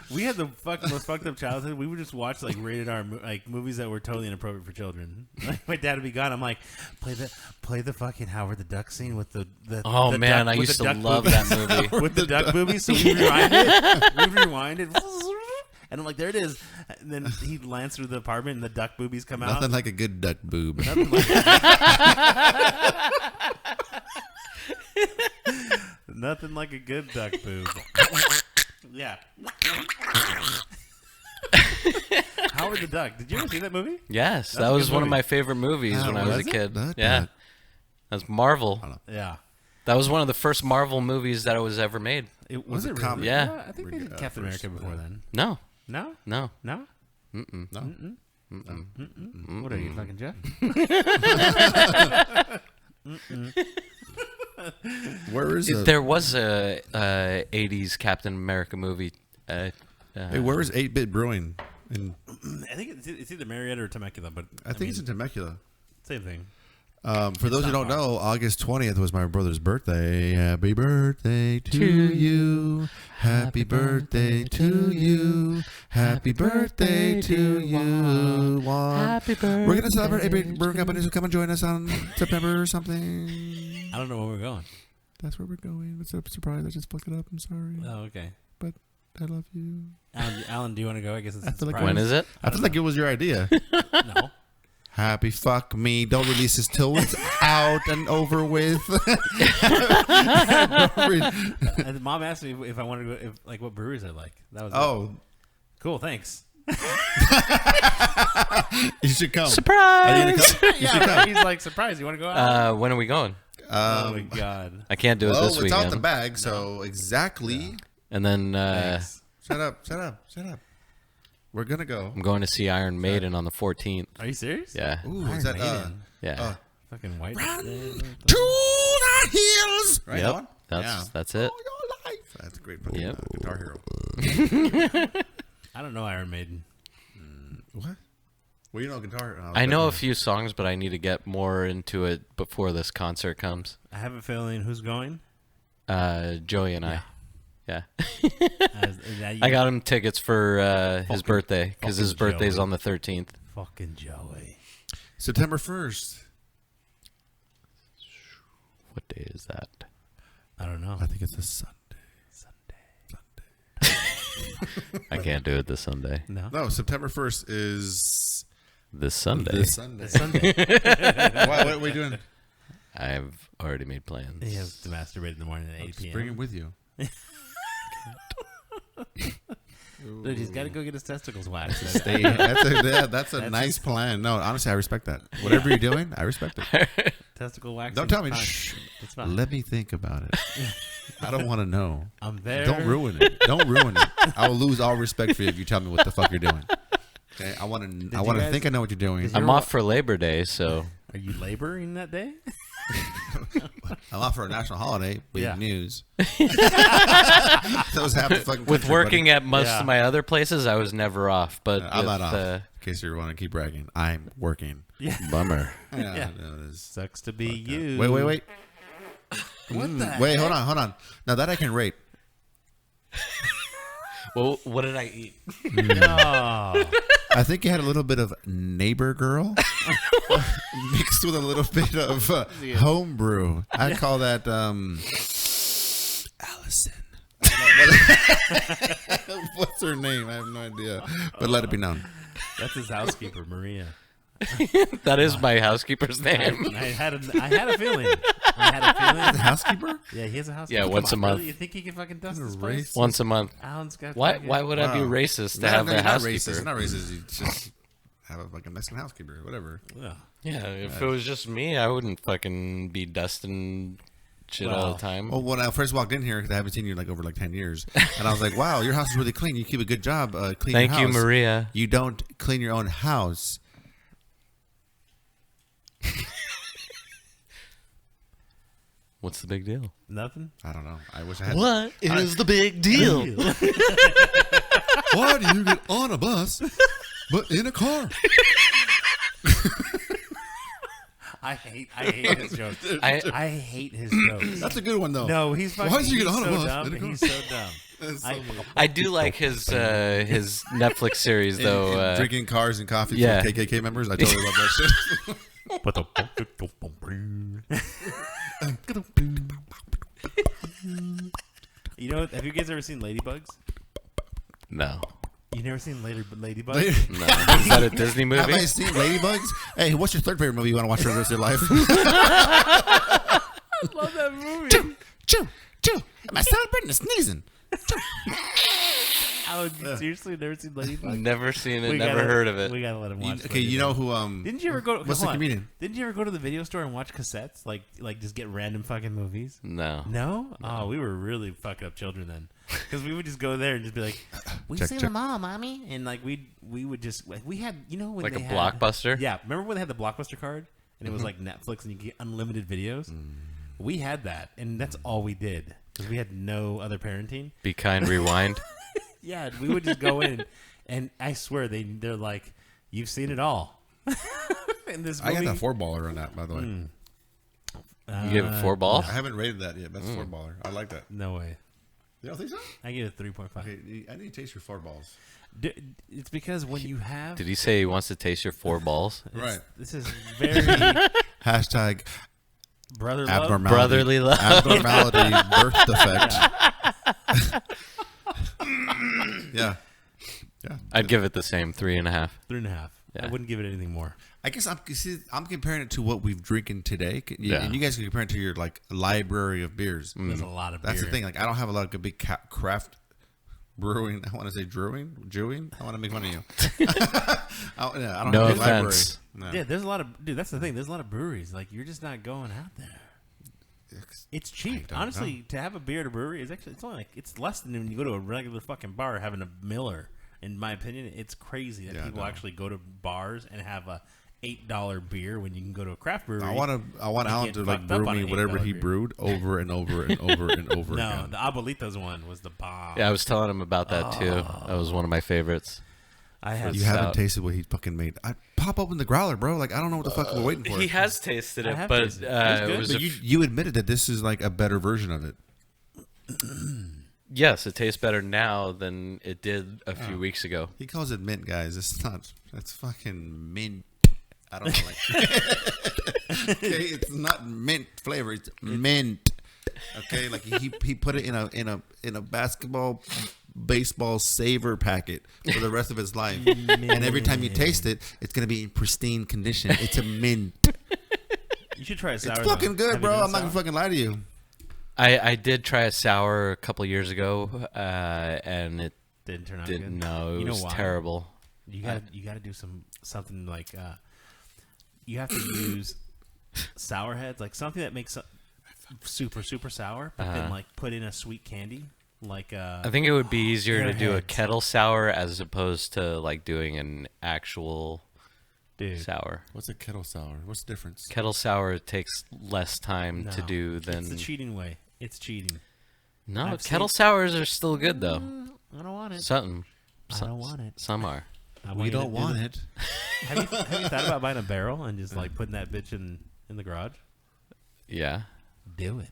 S1: We had the most fucked up childhood. We would just watch like rated R movies that were totally inappropriate for children. Like my dad would be gone. I'm like, play the fucking Howard the Duck scene with the
S3: Oh
S1: the
S3: man,
S1: duck,
S3: I
S1: with
S3: used
S1: the
S3: to
S1: duck
S3: love
S1: movie.
S3: that movie.
S1: With the duck movie. So we rewind it. And I'm like, there it is. And then he lands through the apartment and the duck boobies come out.
S2: Nothing like a good duck boob.
S1: Nothing like a good duck boob. Yeah. Howard the Duck. Did you ever see that movie?
S3: Yes,
S1: That's
S3: that
S1: a
S3: was
S1: good
S3: one of
S1: movie.
S3: my favorite movies when I was a
S1: was it?
S3: kid.
S2: Not
S3: Yeah,
S2: bad.
S3: that's Marvel.
S1: Yeah.
S3: That was one of the first Marvel movies that was ever made.
S1: Was
S2: a
S1: it
S2: comic.
S1: really?
S3: Yeah.
S1: I think they did Captain
S2: first,
S1: America before then.
S3: No,
S1: No?
S3: no.
S1: No?
S3: Mm-mm.
S2: No.
S1: What are you, fucking Jeff?
S2: Where is it?
S3: There was a 80s Captain America movie.
S2: Hey, where is 8-Bit Brewing? And
S1: I think it's either Marietta or Temecula, but
S2: I think it's in Temecula.
S1: same thing.
S2: For those who don't know, August 20th was my brother's birthday. Happy birthday to you. Happy birthday to you. Happy birthday to you.
S3: Happy birthday.
S2: We're going to celebrate 8-Bit Brewing Company, so come and join us on September or something.
S1: I don't know where we're going.
S2: That's where we're going. It's a surprise. I just fucked it up. I'm sorry.
S1: Oh, okay.
S2: But I love you.
S1: Alan, do you want to go? I guess it's a
S2: feel like
S1: surprise.
S3: When is it?
S2: I feel like it was your idea.
S1: No.
S2: Happy fuck me. Don't release this till it's out and over with.
S1: And Mom asked me if I wanted to go, what breweries I like. That was it.
S2: Oh,
S1: Cool, thanks.
S2: you should come.
S3: Surprise!
S2: Are you gonna come? You should come.
S1: He's like, surprise, you want to go out?
S3: When are we going?
S1: Oh, my God.
S3: I can't do it
S2: Well,
S3: this
S2: it's out
S3: weekend.
S2: the bag, so exactly.
S3: And then
S1: Thanks.
S2: Shut up. We're gonna go.
S3: I'm going to see Iron Maiden on the 14th.
S1: Are you serious?
S3: Yeah.
S2: Ooh,
S1: Iron
S2: is that
S1: Maiden.
S3: Yeah.
S1: Fucking white.
S2: to the hills? Right,
S3: Yep.
S2: that one?
S3: That's it.
S2: All your life. That's a great fucking
S3: Yep.
S2: Guitar Hero.
S1: I don't know Iron Maiden.
S2: What? Well, you know Guitar.
S3: I know a few songs, but I need to get more into it before this concert comes.
S1: I have a feeling who's going.
S3: Joey and I. Yeah.
S1: Is that you?
S3: I got him tickets for his birthday because his
S1: fucking
S3: birthday's
S1: Joey.
S3: on the 13th.
S1: Fucking Joey.
S2: September 1st.
S3: What day is that?
S1: I don't know.
S2: I think it's a Sunday.
S3: I can't do it this Sunday.
S1: No.
S2: No, September 1st is
S3: This Sunday.
S2: this Sunday.
S1: Sunday.
S2: What are we doing?
S3: I've already made plans.
S1: He has to masturbate in the morning at 8
S2: Just
S1: p.m.
S2: bring him with you.
S1: Dude, he's got to go get his testicles waxed.
S2: That's a nice plan. No, honestly, I respect that. Whatever you're doing, I respect it.
S1: Testicle waxing.
S2: Don't tell me.
S1: Fine.
S2: Shh.
S1: It's fine.
S2: Let me think about it. I don't want to know.
S1: I'm there.
S2: Don't ruin it. Don't ruin it. I will lose all respect for you if you tell me what the fuck you're doing. Okay, I want to. I want to think I know what you're doing.
S3: I'm off for Labor Day, so.
S1: Are you laboring that day?
S2: I'm off for a national holiday. Big
S1: Yeah.
S2: news. Those half the fucking
S3: With
S2: country,
S3: working
S2: buddy.
S3: at most
S1: Yeah.
S3: of my other places, I was never off. But
S2: I'm not
S3: with,
S2: off. In case you want to keep bragging, I'm working.
S1: Yeah.
S3: Bummer.
S2: Yeah.
S1: Sucks to be you.
S2: Wait.
S1: What the
S2: Wait, hold on. Now that I can rate.
S3: Well, what did I eat?
S1: No.
S2: I think you had a little bit of neighbor girl mixed with a little bit of homebrew. I call that Allison. What's her name? I have no idea. But let it be known.
S1: That's his housekeeper, Maria.
S3: That is my housekeeper's name.
S1: I had a feeling. I had a feeling.
S2: Housekeeper?
S1: Yeah, he has a housekeeper.
S3: Yeah, once a
S1: Come on,
S3: month.
S1: really? You think he can fucking dust his
S2: race?
S1: place?
S3: Once a month.
S1: Alan's got
S3: Why?
S1: fucking-
S3: Why would I be
S2: Wow.
S3: racist to
S2: No,
S3: have
S2: no,
S3: a
S2: you're not
S3: housekeeper?
S2: racist. You're not racist. You just have a fucking Mexican housekeeper, whatever.
S1: Yeah.
S3: Yeah, if it was just me, I wouldn't fucking be dusting shit all the time.
S2: Well, when I first walked in here, 'cause I haven't seen you like over like 10 years, and I was like, "Wow, your house is really clean. You keep a good job cleaning
S3: Thank
S2: your
S3: you,
S2: house.
S3: Maria.
S2: You don't clean your own house."
S3: What's the big deal?
S1: Nothing?
S2: I don't know. I wish I had.
S3: What is the big deal?
S2: Why do you get on a bus but in a car?
S1: I hate his jokes. I hate his jokes.
S2: That's a good one though.
S1: No, he's fucking.
S2: Why did you get
S1: he's
S2: on a
S1: so
S2: bus?
S1: dumb.
S2: in a car?
S1: He's so dumb.
S2: That's so
S1: I-
S2: funny.
S3: I do like his Netflix series though.
S2: And drinking cars and coffee
S3: yeah.
S2: for KKK members. I totally love that shit.
S1: You know, have you guys ever seen Ladybugs?
S3: No,
S1: You never seen Ladybugs?
S3: no. Is that a Disney
S2: Have I
S3: movie?
S2: seen Ladybugs? Hey, what's your third favorite movie you want to watch for the rest of your life?
S1: I love that movie.
S2: Choo. Am I celebrating or sneezing?
S1: I would seriously never seen Ladybugs.
S3: Never seen it.
S1: We
S3: Never
S1: gotta-
S3: heard of it.
S1: We gotta let him watch.
S2: Okay, you know who?
S1: Didn't you ever go?
S2: What's the
S1: hold on.
S2: comedian?
S1: Didn't you ever go to the video store and watch cassettes? Like just get random fucking movies?
S3: No.
S1: No? Oh, we were really fucking up children then. Because we would just go there and just be like, we
S2: Check,
S1: see
S2: check.
S1: them all, mommy. And like we would just we had when
S3: Like
S1: they
S3: a
S1: had,
S3: Blockbuster?
S1: Yeah, remember when they had the Blockbuster card and it was like Netflix and you get unlimited videos? We had that, and that's all we did because we had no other parenting.
S3: Be kind. Rewind.
S1: Yeah, we would just go in, and I swear they're like, you've seen it all. In this
S2: I
S1: movie,
S2: got that 4-baller on that, by the way.
S3: You give it 4 balls?
S2: I haven't rated that yet. That's 4-baller. I like that.
S1: No way.
S2: You don't think so?
S1: I give it 3.5.
S2: Okay, I need to taste your 4 balls.
S1: It's because when you have
S3: Did he say he wants to taste your 4 balls?
S2: Right.
S1: this is very
S2: Hashtag
S1: brother love.
S2: abnormality.
S3: Brotherly love.
S2: Abnormality birth defect. Yeah.
S3: I'd give it the same 3.5.
S1: 3.5.
S3: Yeah.
S1: I wouldn't give it anything more.
S2: I guess I'm comparing it to what we've drinking today,
S3: Yeah.
S2: and you guys can compare it to your like library of beers.
S1: There's a lot of beer.
S2: That's the thing. Like I don't have a lot of big craft brewing. I want to say jewing. I want to make fun of you. I don't
S3: No
S2: have a big library.
S3: offense.
S2: No.
S1: Yeah, there's a lot of that's the thing. There's a lot of breweries. Like you're just not going out there. It's cheap.
S2: don't
S1: Honestly, to have a beer at a brewery is actually it's only like it's less than when you go to a regular fucking bar having a Miller. In my opinion, it's crazy that
S2: Yeah,
S1: people
S2: no.
S1: actually go to bars and have a $8 beer when you can go to a craft brewery.
S2: I want Alan
S1: get
S2: to like
S1: fucked up
S2: brew
S1: on
S2: me
S1: an
S2: whatever
S1: $8
S2: he
S1: beer.
S2: brewed over and over and over and over
S1: No,
S2: again.
S1: the Abuelita's one was the bomb.
S3: Yeah, I was telling him about that too. That was one of my favorites.
S1: I had
S2: You haven't tasted what he fucking made. I pop open the growler, bro. Like I don't know what the fuck we're waiting for.
S3: He has tasted
S1: I
S3: it,
S1: have
S3: but
S1: tasted it. It was good.
S3: it was
S2: But you admitted that this is like a better version of it.
S3: yes, it tastes better now than it did a few weeks ago.
S2: He calls it mint, guys. It's not. It's fucking mint. I don't know. Like, okay, it's not mint flavor. It's mint. Okay, like he put it in a basketball, baseball saver packet for the rest of his life, and every time you taste it, it's gonna be in pristine condition. It's a mint.
S1: You should try a sour.
S2: It's fucking
S1: though.
S2: good,
S1: Have you
S2: bro.
S1: done
S2: I'm not gonna
S1: sour?
S2: fucking lie to you.
S3: I did try a sour a couple years ago, and
S1: didn't turn out
S3: Didn't
S1: good.
S3: know. It
S1: You know
S3: was
S1: why?
S3: terrible.
S1: You gotta do something like you have to use sour heads, like something that makes super sour, but then like put in a sweet candy, like
S3: I think it would be easier to do a
S1: Airheads.
S3: kettle sour as opposed to like doing an actual
S1: dude.
S3: sour.
S2: What's a kettle sour? What's the difference?
S3: Kettle sour takes less time to
S1: No,
S3: do than.
S1: it's the cheating way. It's cheating.
S3: No,
S1: I've
S3: kettle
S1: seen-
S3: sours are still good though.
S1: I don't want it.
S3: Some,
S1: I don't want it.
S3: Some are.
S1: I
S2: We
S1: you to
S2: don't
S1: do
S2: want
S1: the-
S2: it.
S1: Have you thought about buying a barrel and just like putting that bitch in the garage?
S3: Yeah,
S1: Do it.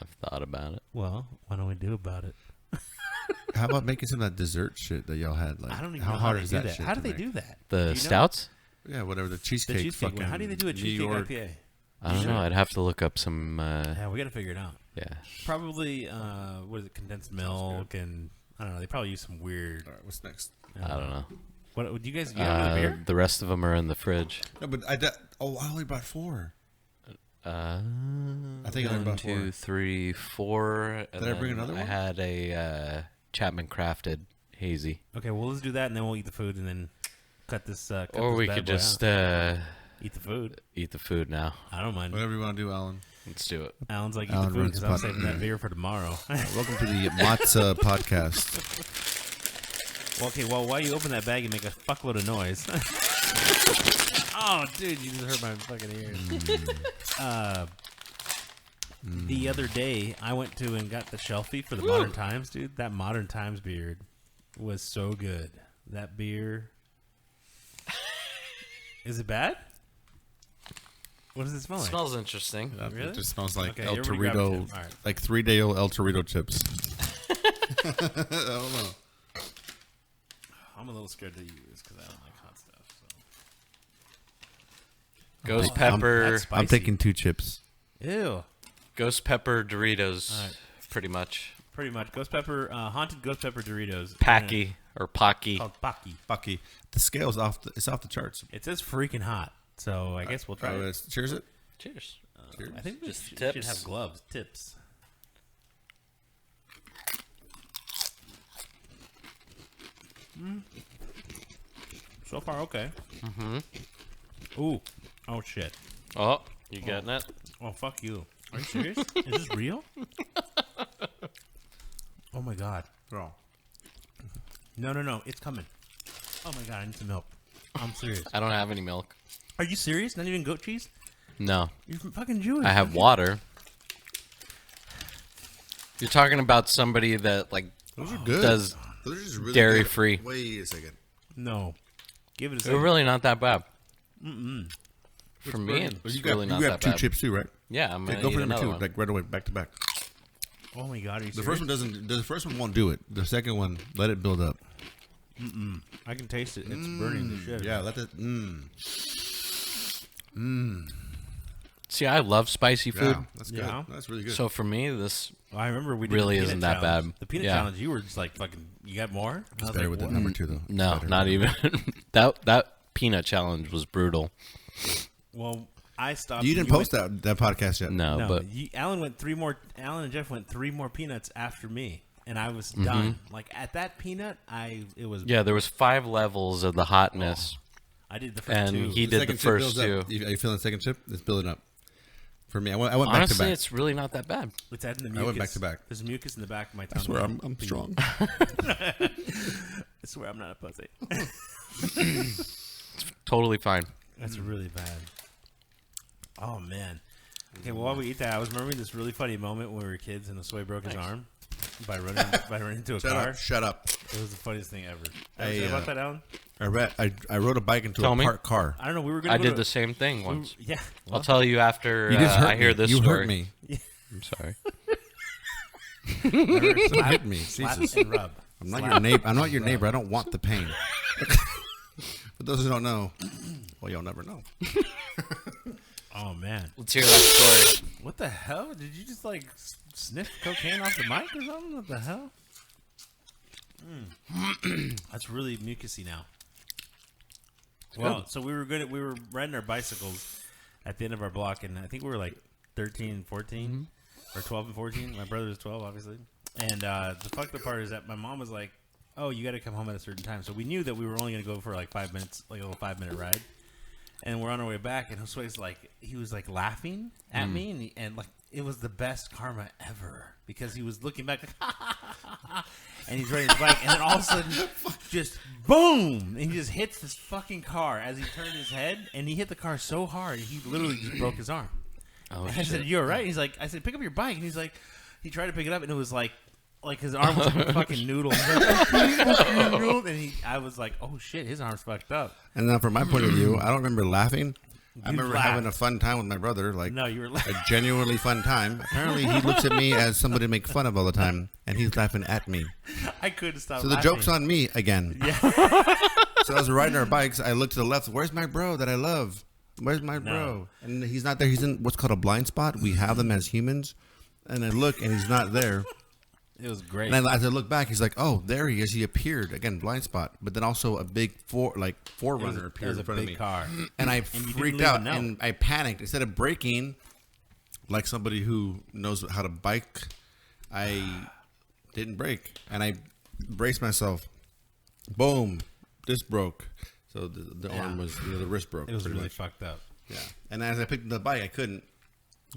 S3: I've thought about it.
S1: Well, what do we do about it?
S2: How about making some of that dessert shit that y'all had? Like,
S1: I don't even
S2: how
S1: know
S2: hard
S1: how they
S2: is
S1: do
S2: that
S1: that.
S2: shit
S1: How
S2: to
S1: do they
S2: make?
S1: do that?
S3: The
S1: Do you know?
S3: stouts?
S2: Yeah, whatever the
S1: The
S2: cheesecake.
S1: cheesecake one.
S2: fucking
S1: How do they do a
S2: New
S1: cheesecake
S2: York.
S1: IPA?
S3: I don't know. I'd have to look up some.
S1: Yeah, we got to figure it out.
S3: Yeah.
S1: Probably, what is it? Condensed milk and I don't know. They probably use some weird.
S2: All right, what's next?
S3: I don't know.
S1: What would you guys? You have another beer?
S3: The rest of them are in the fridge.
S2: No, but I only bought 4. I think I only
S3: One,
S2: bought 4.
S3: 2, 3, 4. And
S2: Did I bring
S3: then
S2: another
S3: I
S2: one?
S3: had a Chapman Crafted hazy.
S1: Okay, well let's do that and then we'll eat the food and then cut this. Cut
S3: Or
S1: this
S3: we
S1: bad
S3: could
S1: boy
S3: just
S1: out. Eat the food.
S3: eat the food now.
S1: I don't mind.
S2: Whatever you want to do, Alan.
S3: Let's do it.
S1: Alan's like eat
S2: Alan
S1: the food
S2: runs
S1: because I'm
S2: the
S1: saving that beer for tomorrow.
S2: Welcome to the Matzah podcast.
S1: Well, okay, well, while you open that bag, you make a fuckload of noise. Oh, dude, you just hurt my fucking ears. The other day, I went to and got the shelfie for the Modern Times, dude. That Modern Times beer was so good. That beer. Is it bad? What does it smell like?
S3: Smells interesting.
S1: Really?
S2: It just smells like
S1: Okay,
S2: El
S1: everybody grab a
S2: Torito,
S1: chip. All right.
S2: like 3-day-old El Torito chips. I don't know.
S1: I'm a little scared to use because I don't like hot stuff. So.
S3: Ghost
S1: Oh,
S3: pepper.
S1: that's
S2: I'm
S1: spicy.
S2: taking 2 chips.
S1: Ew.
S3: Ghost pepper Doritos.
S1: All right.
S3: Pretty much.
S1: Pretty much. Ghost pepper, haunted ghost pepper Doritos.
S3: Packy or Pocky.
S1: Called Paki.
S2: Fucky. The scale's off. It's off the charts.
S1: It says freaking hot, so I guess we'll try it.
S2: Cheers it.
S3: Cheers.
S1: I think we
S3: Just
S1: should
S3: tips.
S1: have gloves. Tips. So far, okay. Mm-hmm. Ooh. Oh, shit.
S3: Oh, you getting it?
S1: Oh, fuck you. Are you serious? Is this real? Oh, my God.
S2: Bro.
S1: No. It's coming. Oh, my God. I need some milk. I'm serious.
S3: I don't have any milk.
S1: Are you serious? Not even goat cheese?
S3: No.
S1: You're fucking Jewish.
S3: I have water. You're talking about somebody that like
S2: Those are good.
S3: does
S2: Those are just really
S3: dairy
S2: good.
S3: free.
S2: Wait a second.
S1: No. Give it a
S3: They're
S1: second.
S3: really not that bad. For me, it's
S2: You
S3: really
S2: got
S3: not that
S2: 2
S3: bad.
S2: chips too, right?
S3: Yeah, I'm
S2: Okay,
S3: gonna
S2: go
S3: eat
S2: for number
S3: another
S2: 2,
S3: one.
S2: like right away, back to back.
S1: Oh, my God. Are you
S2: The
S1: serious?
S2: first one doesn't. The first one won't do it. The second one, let it build up.
S1: I can taste it. It's burning the shit.
S2: Yeah, let it.
S3: See, I love spicy food,
S2: Yeah, that's good.
S1: Yeah.
S2: That's really good.
S3: so for me, this
S1: I remember we did
S3: Really
S1: the
S3: isn't
S1: peanut
S3: that
S1: challenge.
S3: bad.
S1: The peanut
S3: Yeah.
S1: challenge, you were just like fucking. You got more? I
S2: it's
S1: was
S2: better
S1: like,
S2: with the
S1: what?
S2: number 2 though. It's
S3: no,
S2: better.
S3: not even that peanut challenge was brutal.
S1: Well, I stopped.
S2: You
S1: and
S2: didn't post that podcast yet.
S3: No,
S1: No,
S3: but
S1: Alan went 3 more. Alan and Jeff went 3 more peanuts after me, and I was
S3: Mm-hmm.
S1: done. Like at that peanut, it was.
S3: yeah, there was 5 levels of the hotness,
S1: I did the first
S3: and
S1: 2.
S3: he did the
S2: second chip
S3: first
S2: builds up.
S3: 2.
S2: Are you feeling the second chip? It's building up. For me, I went back to
S3: Honestly,
S2: back.
S3: it's really not that bad.
S1: It's adding the mucus.
S2: I went back to back.
S1: There's mucus in the back of my tongue.
S2: I swear, I'm strong.
S1: I swear, I'm not a pussy.
S3: Totally fine.
S1: That's really bad. Oh man. Okay, well while we eat that, I was remembering this really funny moment when we were kids and Josué broke his arm by running into a car.
S2: Shut up.
S1: It was the funniest thing ever. Ever
S2: Hey,
S1: say about that, Alan?
S2: I rode a bike into
S3: Tell
S2: a
S3: me.
S2: parked car.
S1: I don't know. We were gonna.
S3: I
S1: go
S3: did
S1: to,
S3: the same thing once.
S1: Yeah.
S3: I'll tell you after
S2: You just hurt
S3: I hear
S2: me.
S3: this
S2: You
S3: story.
S2: hurt me.
S3: I'm sorry.
S2: You hit me.
S1: Slap
S2: Jesus.
S1: and rub.
S2: I'm not your neighbor. I'm not your neighbor. I don't want the pain. For those who don't know, well, you'll never know.
S1: Oh man.
S3: Let's hear that story.
S1: What the hell? Did you just like sniff cocaine off the mic or something? What the hell? That's really mucusy now. Well, so we were riding our bicycles at the end of our block, and I think we were like 13 and 14, or 12 and 14. My brother was 12, obviously. And the fucked up part is that my mom was like, oh, you got to come home at a certain time. So we knew that we were only going to go for like 5 minutes, like a little 5-minute ride. And we're on our way back, and Josué's like, he was like laughing at me, and like it was the best karma ever because he was looking back, like, and he's riding his bike, and then all of a sudden, just boom, and he just hits this fucking car as he turned his head, and he hit the car so hard he literally just broke his arm.
S3: Oh,
S1: and I said, "You're right." He's like, "I said, pick up your bike," and he's like, he tried to pick it up, and it was like his arm was like a fucking noodle. He's like, and I was like, "Oh shit, his arm's fucked up."
S2: And then from my point of view, I don't remember laughing. I remember
S1: laughed.
S2: having a fun time with my brother, like
S1: No, you were
S2: a genuinely fun time. Apparently, he looks at me as somebody to make fun of all the time, and he's laughing at me.
S1: I couldn't stop.
S2: So the
S1: laughing.
S2: joke's on me again.
S1: Yeah.
S2: So as we're riding our bikes, I look to the left. Where's my bro that I love? Where's my bro? And he's not there. He's in what's called a blind spot. We have them as humans. And I look, and he's not there.
S1: It was great.
S2: And as I look back, he's like, "Oh, there he is. He appeared again, blind spot." But then also a big forerunner appeared in front of me.
S1: Car.
S2: And I
S1: you
S2: freaked
S1: didn't
S2: out,
S1: even know.
S2: and I panicked. Instead of braking, like somebody who knows how to bike, I didn't brake, and I braced myself. Boom, this broke. So the arm was, the wrist broke.
S1: It was
S2: pretty
S1: really
S2: much.
S1: fucked up.
S2: Yeah. And as I picked up the bike, I couldn't,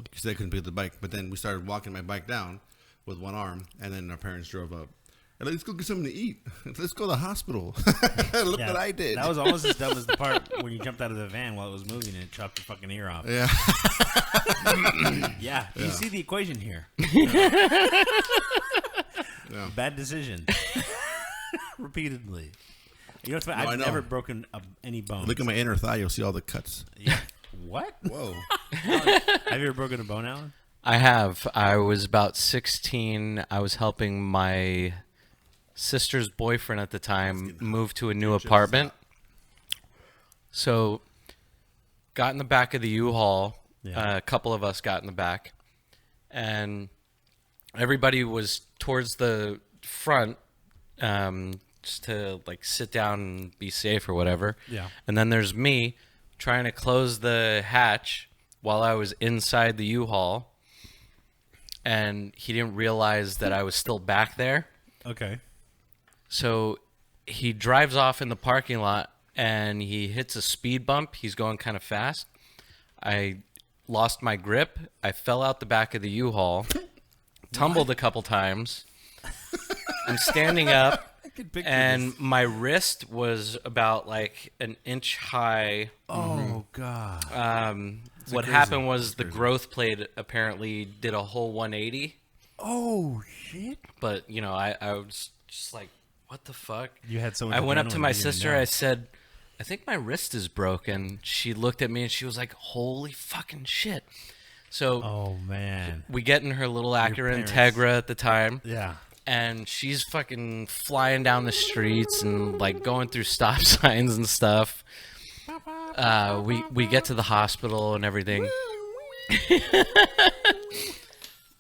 S2: because I couldn't pick up the bike. But then we started walking my bike down with one arm, and then our parents drove up. And let's go get something to eat. Let's go to the hospital. Look what I did.
S1: That was almost as dumb as the part when you jumped out of the van while it was moving and it chopped your fucking ear off.
S2: Yeah.
S1: Yeah. You see the equation here.
S2: Yeah.
S1: Bad decision. Repeatedly. You know what's funny?
S2: No, I
S1: I've
S2: know.
S1: never broken any bones.
S2: Look at my inner thigh. You'll see all the cuts.
S1: Yeah. What?
S2: Whoa.
S1: Have you ever broken a bone, Alan?
S3: I have. I was about 16. I was helping my sister's boyfriend at the time move to a new apartment. So, got in the back of the U-Haul.
S1: Yeah.
S3: A couple of us got in the back. And everybody was towards the front just to, like, sit down and be safe or whatever.
S1: Yeah.
S3: And then there's me trying to close the hatch while I was inside the U-Haul. And he didn't realize that I was still back there.
S1: Okay.
S3: So he drives off in the parking lot and he hits a speed bump. He's going kind of fast. I lost my grip. I fell out the back of the U-Haul, tumbled a couple times. I'm standing up and my wrist was about like an inch high.
S1: Oh, God.
S3: What happened was the growth plate apparently did a whole 180.
S1: Oh, shit.
S3: But, you know, I was just like, what the fuck?
S1: You had so much
S3: I went up to
S1: adrenaline
S3: my
S1: you didn't
S3: sister.
S1: know.
S3: I said, I think my wrist is broken. She looked at me and she was like, holy fucking shit. So
S1: Oh, man.
S3: we get in her little Acura
S1: parents.
S3: Integra at the time.
S1: Yeah.
S3: And she's fucking flying down the streets and like going through stop signs and stuff. We get to the hospital and everything.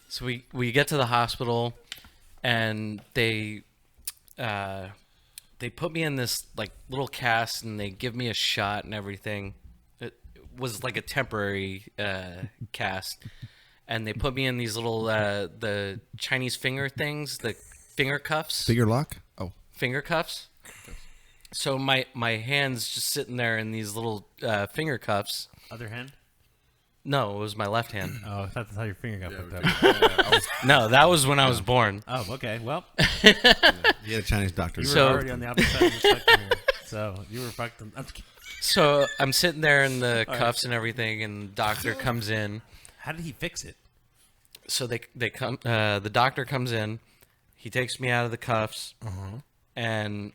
S3: So we get to the hospital and they put me in this like little cast and they give me a shot and everything. It was like a temporary cast. And they put me in these little the Chinese finger things, the finger cuffs.
S2: Finger lock? Oh.
S3: Finger cuffs. So my hand's just sitting there in these little finger cuffs.
S1: Other hand?
S3: No, it was my left hand.
S1: Oh, I thought that's how your finger got fucked up.
S3: No, that was when I was born.
S1: Oh, okay. Well,
S2: He had a Chinese doctor.
S1: you were
S3: So-
S1: already on the opposite side of the spectrum here. So you were fucked. I'm just kidding.
S3: So I'm sitting there in the cuffs and everything, and the doctor comes in.
S1: How did he fix it?
S3: So they come. The doctor comes in. He takes me out of the cuffs, and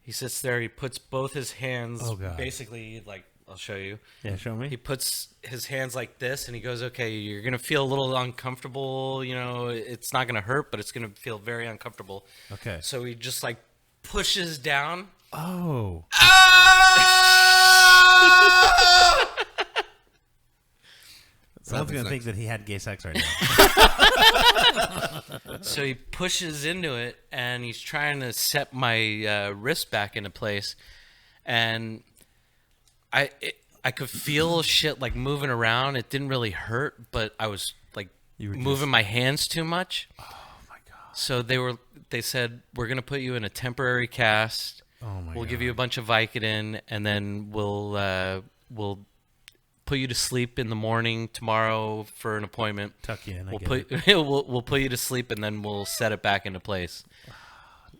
S3: he sits there. He puts both his hands,
S1: Oh, God.
S3: basically like I'll show you.
S1: Yeah, show me.
S3: He puts his hands like this, and he goes, "Okay, you're gonna feel a little uncomfortable. You know, it's not gonna hurt, but it's gonna feel very uncomfortable."
S1: Okay.
S3: So he just like pushes down.
S1: Oh. Someone's going to think that he had gay sex right now.
S3: So he pushes into it, and he's trying to set my wrist back into place, and I could feel shit like moving around. It didn't really hurt, but I was like
S1: You were
S3: moving my hands too much.
S1: Oh, my God.
S3: So they said, we're going to put you in a temporary cast.
S1: Oh my
S3: We'll
S1: God.
S3: give you a bunch of Vicodin, and then we'll put you to sleep in the morning tomorrow for an appointment.
S1: Tuck you in.
S3: We'll put you to sleep, and then we'll set it back into place.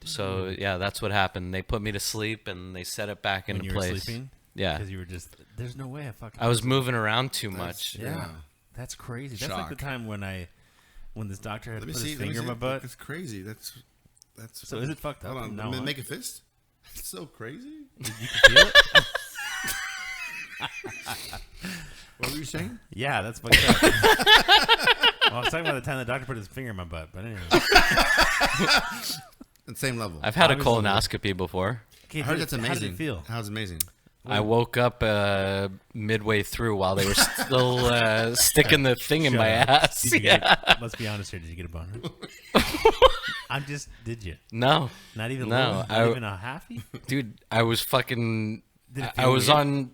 S3: So yeah, that's what happened. They put me to sleep, and they set it back into
S1: when you
S3: place.
S1: were sleeping?
S3: Yeah,
S1: Because you were just, there's no way I fucking...
S3: I was moving around too much.
S1: Yeah. That's crazy. That's like the
S2: Shock.
S1: time when this doctor had
S2: Let
S1: to
S2: me
S1: put
S2: see.
S1: his
S2: Let me
S1: finger in
S2: see.
S1: my butt.
S2: That's crazy. That's.
S1: So is it fucked up?
S2: Hold on.
S1: No, huh?
S2: Make a fist. It's so crazy.
S1: You can feel it?
S2: What were you saying?
S1: Yeah, that's fucked up. Well, I was talking about the time the doctor put his finger in my butt, but anyway.
S2: At the same level.
S3: I've had a
S1: Obviously.
S3: colonoscopy before.
S1: Okay,
S2: I heard that's amazing.
S1: How did it feel?
S2: How's amazing?
S3: I woke up midway through while they were still sticking the thing in my ass.
S1: Did you
S3: Yeah.
S1: let's be honest here. Did you get a boner? Did you?
S3: No,
S1: Not even a
S3: No,
S1: little? Not even a halfie?
S3: dude, I was fucking.
S1: Did it
S3: I
S1: feel
S3: was
S1: weird?
S3: on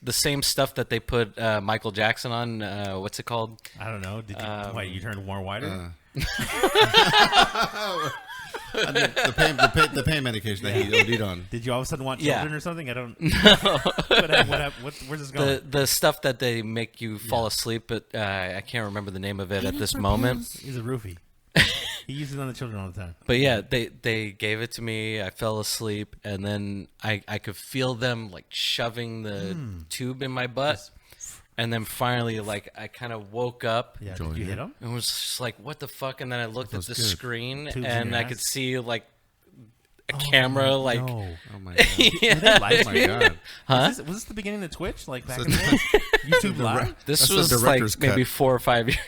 S3: the same stuff that they put Michael Jackson on. What's it called?
S1: I don't know. Did you? Why you turned more whiter?
S2: I think the pain medication that he OD'd on.
S1: Did you all of a sudden want
S3: Yeah.
S1: children or something? I don't. What happened? Where's this going?
S3: The stuff that they make you fall asleep, but I can't remember the name of it at this moment.
S1: He's a roofie. He uses it on the children all the time.
S3: But yeah, they gave it to me. I fell asleep, and then I could feel them like shoving the tube in my butt, and then finally like I kind of woke up.
S1: Yeah.
S2: Enjoy
S1: Did you
S2: it.
S1: hit him?
S3: And was just like, what the fuck? And then I looked at
S2: feels
S3: the
S2: good.
S3: screen,
S1: Tubes in
S3: and
S1: your
S3: I
S1: ass?
S3: could see like a camera, like
S1: No.
S2: Oh my god.
S1: Were they live
S2: Oh my god.
S3: Huh?
S1: Was this the beginning of Twitch? Like back
S2: So
S1: in the day? YouTube Live?
S3: this
S2: That's the
S3: was like
S2: director's
S3: maybe
S2: cut.
S3: 4 or 5 years,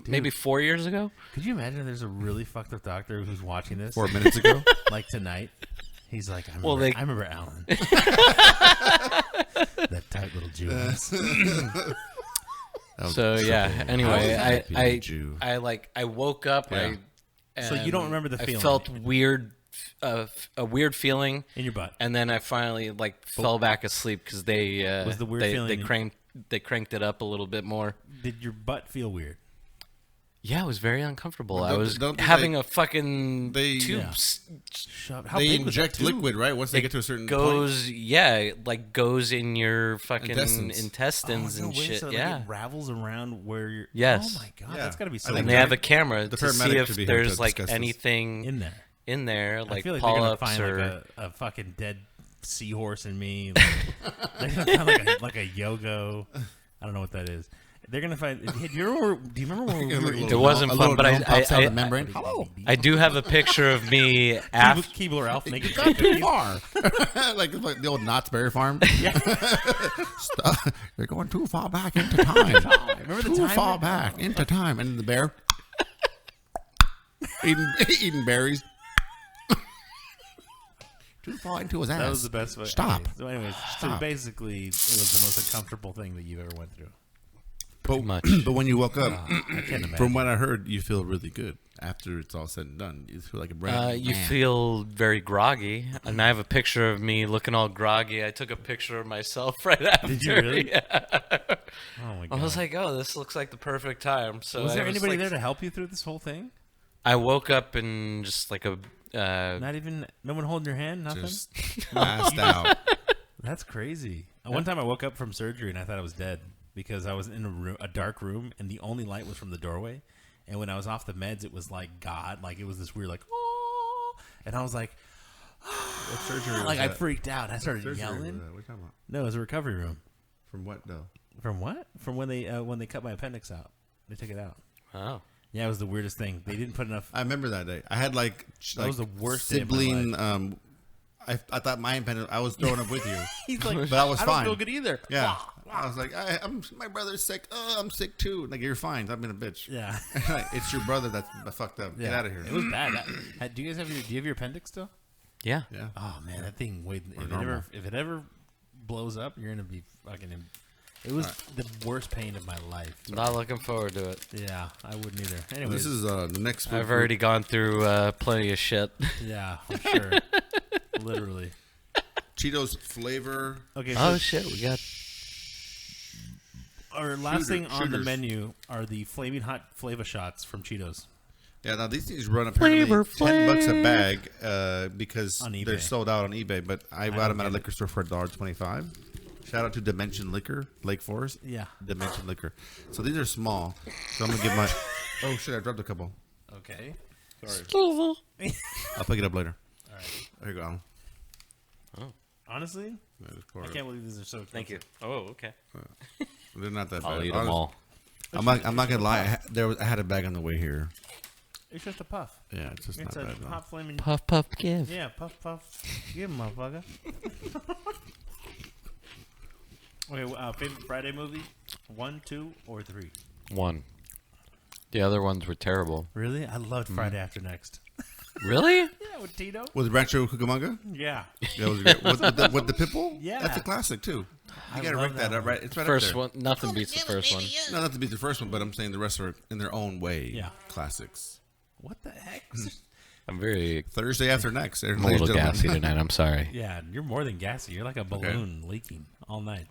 S3: maybe 4 years ago.
S1: Could you imagine if there's a really fucked up doctor who's watching this?
S2: 4 minutes ago.
S1: Like tonight? He's like, I
S3: Well,
S1: remember Alan. That tight little Jew.
S3: So yeah. Anyway,
S2: happy
S3: I
S2: Jew.
S3: I woke up.
S2: Yeah.
S1: So you don't
S3: and
S1: remember the feeling?
S3: I felt weird, a weird feeling.
S1: In your butt.
S3: And then I finally like fell back asleep because they
S1: Was the weird
S3: they
S1: feeling-
S3: they cranked it up a little bit more.
S1: Did your butt feel weird?
S3: Yeah, it was very uncomfortable. I
S2: don't-
S3: was
S2: don't they,
S3: having
S2: like,
S3: a fucking
S2: they-
S3: tube.
S1: Shove, how
S2: They
S1: big was that
S2: inject
S1: tube?
S2: liquid, right? Once they get to a certain point.
S3: Goes, yeah, it, like goes in your fucking
S2: Intestines.
S3: intestines
S1: Oh, no
S3: and
S1: way,
S3: shit.
S1: so, like,
S3: yeah,
S1: it ravels around where you're.
S3: Yes.
S1: Oh my god,
S2: Yeah.
S1: that's got to be
S2: I
S1: so.
S2: think
S3: and
S1: weird.
S3: they have a camera
S2: the
S3: to see
S2: paramedic
S3: if
S2: should be here
S3: there's
S2: to
S3: like
S2: discuss this.
S3: anything
S1: in there.
S3: like
S1: I feel like they're gonna
S3: polyps
S1: find
S3: or
S1: like a fucking dead seahorse in me. Like, they're gonna find like a yogo. I don't know what that is. They're gonna find. Do you remember when we were?
S3: It wasn't
S2: A
S3: fun,
S2: little
S3: but
S2: gnome pops out
S3: I
S2: of the membrane. Hello.
S3: I do have a picture of me after.
S1: Keebler Elf naked.
S2: Not too far. like the old Knott's Berry Farm. Stop. You're going too far back into time.
S1: Remember the
S2: Too
S1: time?
S2: far back into time. And the bear eating berries. Too far into his ass.
S1: That was the best way.
S2: Stop.
S1: Okay, so anyways, so
S2: Stop.
S1: basically, it was the most uncomfortable thing that you ever went through.
S2: But,
S3: much.
S2: but when you woke up,
S1: I can't imagine.
S2: from what I heard, you feel really good after it's all said and done. You feel like a brand new
S3: You
S2: man.
S3: feel very groggy, and I have a picture of me looking all groggy. I took a picture of myself right after.
S1: Did you really?
S3: Yeah.
S1: Oh my
S3: I
S1: god.
S3: was like, "Oh, this looks like the perfect time." So
S1: was there
S3: I
S1: anybody
S3: like-
S1: there to help you through this whole thing?
S3: I woke up in just like a.
S1: Not even no one holding your hand. Nothing.
S2: Just passed out.
S1: That's crazy. One time I woke up from surgery and I thought I was dead because I was in a dark room and the only light was from the doorway. And when I was off the meds, it was like God, like it was this weird, like, oh, and I was like,
S2: What surgery was
S1: like I
S2: that?
S1: freaked out. I started
S2: Surgery was
S1: yelling.
S2: that? What are you talking about?
S1: No, it was a recovery room.
S2: From what though?
S1: From what? From when they cut my appendix out. They took it out.
S3: Oh.
S1: Yeah, it was the weirdest thing. They didn't put enough.
S2: I remember that day. I had like
S1: That was the worst day of my
S2: sibling. I thought my appendix. I was throwing up with you.
S1: He's like,
S2: But I was
S1: I
S2: fine.
S1: don't feel good either.
S2: Yeah, I was like, I'm my brother's sick. Oh, I'm sick too. Like you're fine. I've been a bitch.
S1: Yeah.
S2: Like, it's your brother that's fucked up. Get
S1: Yeah.
S2: out of here.
S1: It was bad. Do you guys have do you have your appendix still?
S3: Yeah.
S2: Yeah.
S1: Oh man, that thing. Wait,
S2: normal.
S1: if it ever blows up, you're gonna be fucking. It was the worst pain of my life.
S3: Not looking forward to it.
S1: Yeah, I wouldn't either. Anyways,
S2: This is the next.
S3: I've already gone through plenty of shit.
S1: yeah, I'm sure. Literally.
S2: Cheetos flavor.
S1: Okay. So
S3: Oh shit, we got.
S1: our last thing on the
S2: shooters.
S1: menu are the flaming hot Flava shots from Cheetos.
S2: Yeah, now these things run apparently $10 a bag because
S1: On eBay.
S2: they're sold out on eBay. But I bought them at a liquor store for $1.25. Shout out to Dimension Liquor, Lake Forest.
S1: Yeah.
S2: Dimension Liquor. So these are small. So I'm gonna give my. Oh shit! I dropped a couple.
S1: Okay.
S2: Sorry. I'll pick it up later.
S1: All right.
S2: There you go.
S1: Honestly,
S2: Yeah, just pour
S1: I
S2: it
S1: can't believe these are so expensive.
S3: Thank you. Oh, okay.
S2: up. They're not that bad.
S3: I'll eat them all.
S2: I'm not gonna lie. I had a bag on the way here.
S1: It's just a puff.
S2: Yeah, it's just
S1: It's
S2: not
S1: a
S2: bad. Though.
S1: hot flaming.
S3: Puff, puff, give.
S1: Yeah, puff, puff. Give him, motherfucker. Okay, favorite Friday movie? 1, 2, or 3?
S3: 1. The other ones were terrible.
S1: Really? I loved Friday After Next.
S3: Really?
S1: Yeah, with Tito.
S2: Was Rancho Cucamonga?
S1: Yeah.
S2: That was great. With the pitbull?
S1: Yeah.
S2: That's a classic too. You gotta
S1: love
S2: rank that
S1: that
S2: up, right? It's right
S3: First
S2: up there.
S3: one, nothing beats the first one.
S2: No, not to beat the first one, but I'm saying the rest are in their own way.
S1: Yeah.
S2: Classics.
S1: What the heck?
S3: I'm very
S2: Thursday After Next.
S3: I'm a little gassy tonight. I'm sorry.
S1: Yeah, you're more than gassy. You're like a balloon leaking all night.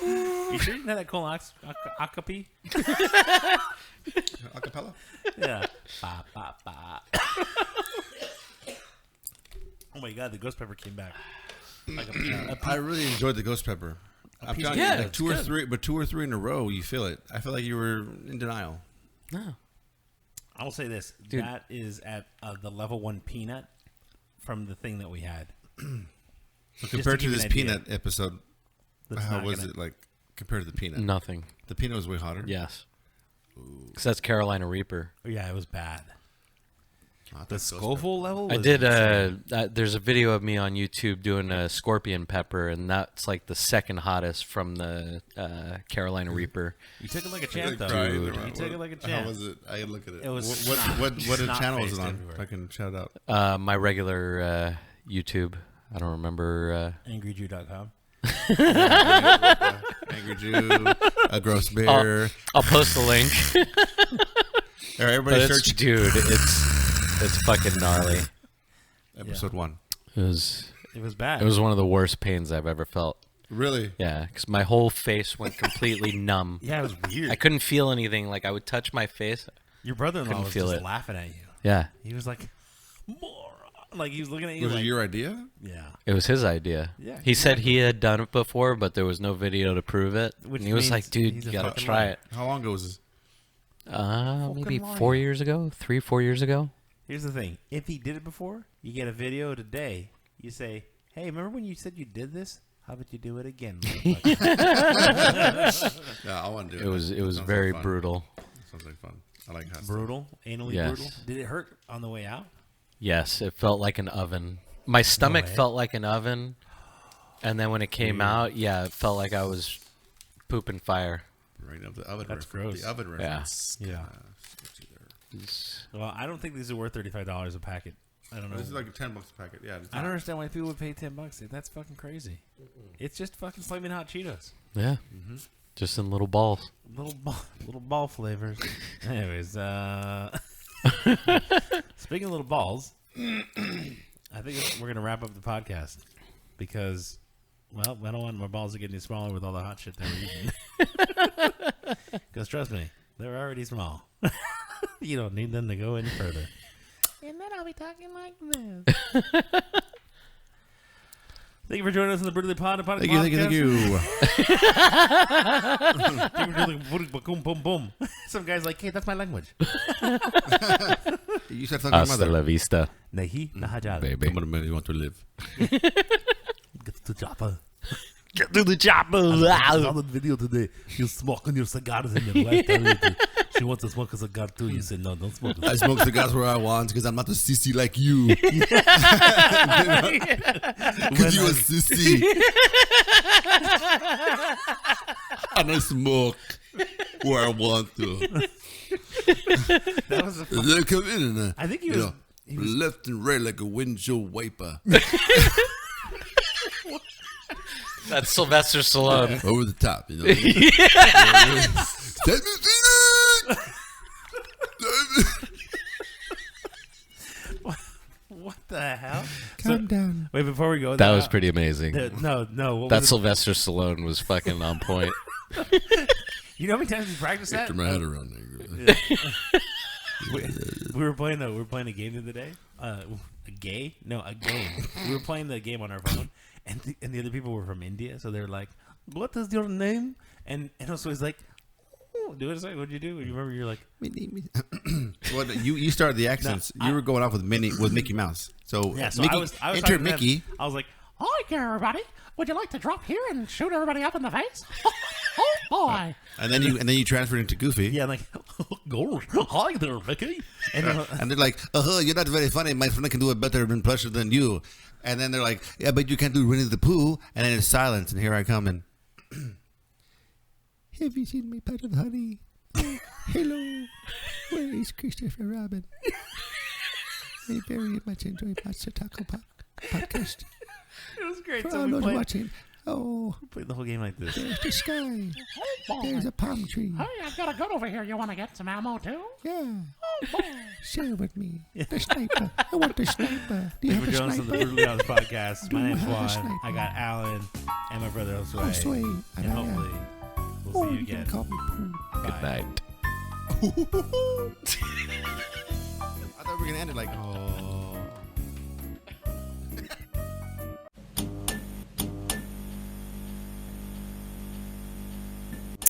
S1: You sure you didn't have that colonoscopy?
S2: Acapella?
S1: Yeah. Ba, ba, ba. Oh my god, the ghost pepper came back. Like
S2: I really enjoyed the ghost pepper. I'm
S1: piece
S2: telling
S1: of-
S2: you,
S1: Yeah,
S2: like
S1: it's
S2: two or
S1: good.
S2: three, but 2 or 3 in a row, you feel it. I feel like you were in denial.
S3: No.
S1: I will say this.
S3: Dude.
S1: That is at the level 1 peanut from the thing that we had.
S2: So compared to
S1: give you
S2: this
S1: an idea.
S2: peanut episode,
S1: That's
S2: how
S1: not
S2: was
S1: gonna-
S2: it like compared to the peanut?
S3: Nothing.
S2: The peanut was way hotter.
S3: Yes. Because that's Carolina Reaper.
S1: Yeah, it was bad.
S2: Not
S1: The
S2: that ghost
S1: Scoville level
S3: I
S1: was
S3: did.
S1: insane.
S3: There's a video of me on YouTube doing a scorpion pepper, and that's like the second hottest from the Carolina Reaper.
S1: You took it like a
S2: pepper.
S1: champ, though.
S2: Cried.
S1: You
S2: What-
S1: took it like a
S2: How
S1: champ.
S2: was it? I look at it.
S1: It was
S2: what
S1: snot-
S2: channel was it
S1: snot-faced
S2: on?
S1: everywhere.
S2: If I can shout out.
S3: My regular YouTube. I don't remember.
S1: AngryJew.com.
S2: Angry Jew, a gross bear.
S3: I'll post the link.
S2: All right, everybody
S3: But
S2: search
S3: dude, it's fucking gnarly.
S2: episode 1.
S3: It was
S1: It was bad.
S3: one of the worst pains I've ever felt.
S2: Really?
S3: Yeah, because my whole face went completely numb.
S1: Yeah, it was weird.
S3: I couldn't feel anything. Like I would touch my face.
S1: Your brother-in-law
S3: couldn't
S1: was
S3: feel
S1: just
S3: it.
S1: laughing at you.
S3: Yeah,
S1: He was like, moron. Like, he was looking at you
S2: Was
S1: like,
S2: it your idea?
S1: yeah.
S3: it was his idea.
S1: Yeah,
S3: He said he had done it before, but there was no video to prove it.
S1: Which
S3: and he was
S1: means
S3: like, "Dude,
S1: he's
S3: you
S1: a
S3: gotta
S1: fucking
S3: try
S1: liar.
S3: it."
S2: How long ago was this?
S3: Maybe
S1: liar.
S3: 4 years ago, 3-4 years ago.
S1: Here's the thing. If he did it before, you get a video today. You say, hey, remember when you said you did this? How about you do it again? motherfucker?"
S2: Yeah, I want to do it.
S3: It was
S2: Sounds
S3: very
S2: like fun.
S3: brutal.
S2: Sounds like fun. I like hot stuff.
S1: Brutal? Anally
S3: Yes.
S1: brutal? Did it hurt on the way out?
S3: Yes, it felt like an oven. My stomach
S1: way.
S3: felt like an oven, and then when it came out, yeah, it felt like I was pooping fire.
S2: Right up the oven.
S1: That's
S2: reference.
S1: gross.
S2: The oven reference.
S1: Yeah. Well, I don't think these are worth $35 a packet. I don't know.
S2: This is like a $10 a packet. Yeah. It's
S1: I don't
S2: not.
S1: understand why people would pay $10. That's fucking crazy. It's just fucking flaming hot Cheetos.
S3: Yeah, just in little balls.
S1: Little ball flavors. Anyways, speaking of little balls, I think we're gonna wrap up the podcast because, well, I don't want my balls to get any smaller with all the hot shit that we're eating. Because trust me, they're already small. You don't need them to go any further.
S4: And then I'll be talking like this.
S1: Thank you for joining us on the Brutally Pod podcast.
S2: Thank you.
S1: Thank you for doing boom, boom, boom. Some guy's like, hey, that's my language.
S2: You said something
S3: Hasta
S2: mother.
S3: la vista,
S1: Nahi, nahajada.
S3: baby.
S2: Come on a minute. You want to live.
S1: Get to the chopper.
S3: Get to the chopper.
S1: I saw the video today. You're smoking your cigars and your wife telling you she wants to smoke a cigar too. You said, no, don't smoke a
S2: I smoke cigars where I want because I'm not a sissy like you. Because you a sissy. And I smoke where I want to.
S1: That was a
S2: They come in and
S1: I think he
S2: you
S1: was.
S2: know,
S1: He was
S2: left and right like a windshield wiper.
S3: That's Sylvester Stallone.
S2: Over the top, you know. Let me see it.
S1: what the hell?
S2: Calm down.
S1: Wait, before we go,
S3: That was pretty amazing.
S1: no. What
S3: That
S1: was
S3: Sylvester Stallone was fucking on point.
S1: it? You know how many times we practiced that?
S2: Get my head around there.
S1: We were playing a game the other day. A game. We were playing the game on our phone, and the other people were from India, so they were like, "What is your name?" And also he's like, oh, "Do it a second. What'd you do?" You remember? You're like,
S2: Well, you started the accents. You were going off with Mickey Mouse. So
S1: yeah. So
S2: Mickey,
S1: I was
S2: enter
S1: talking to
S2: Mickey.
S1: them. I was like,
S4: Hi there, everybody. Would you like to drop here and shoot everybody up in the face? Oh, boy.
S2: And then you transferred into Goofy.
S1: yeah, I'm like, "Go, hi there, Mickey." And
S2: And they're like, you're not very funny. My friend can do a better impression than you. And then they're like, yeah, but you can't do Winnie the Pooh. And then it's silence. And here I come and have you seen my pot of honey? Oh, hello. Where is Christopher Robin? I very much enjoy Monster Taco podcast.
S1: it was great.
S2: For
S1: So
S2: all
S1: we
S2: those
S1: played,
S2: watching,
S1: played the whole game like this.
S2: there's the sky.
S4: Oh,
S2: There's
S4: boy.
S2: a palm tree.
S4: Hey, I've got a gun over here. You want to get some ammo, too?
S2: Yeah.
S4: Oh, boy.
S2: Share with me. The sniper. I want the sniper. Do you
S1: Thanks
S2: have
S1: for
S2: a
S1: joining us on the
S2: sniper?
S1: Brutally Honest Podcast. My
S2: Do
S1: name's
S2: have a
S1: Juan.
S2: sniper?
S1: I got Alan and my brother Josué.
S2: Josué.
S1: And
S2: And I,
S1: hopefully we'll
S2: oh,
S1: see you
S2: you can
S1: again.
S2: call me Pooh.
S3: Good
S1: Bye.
S3: night.
S2: I thought we were going to end it like, oh.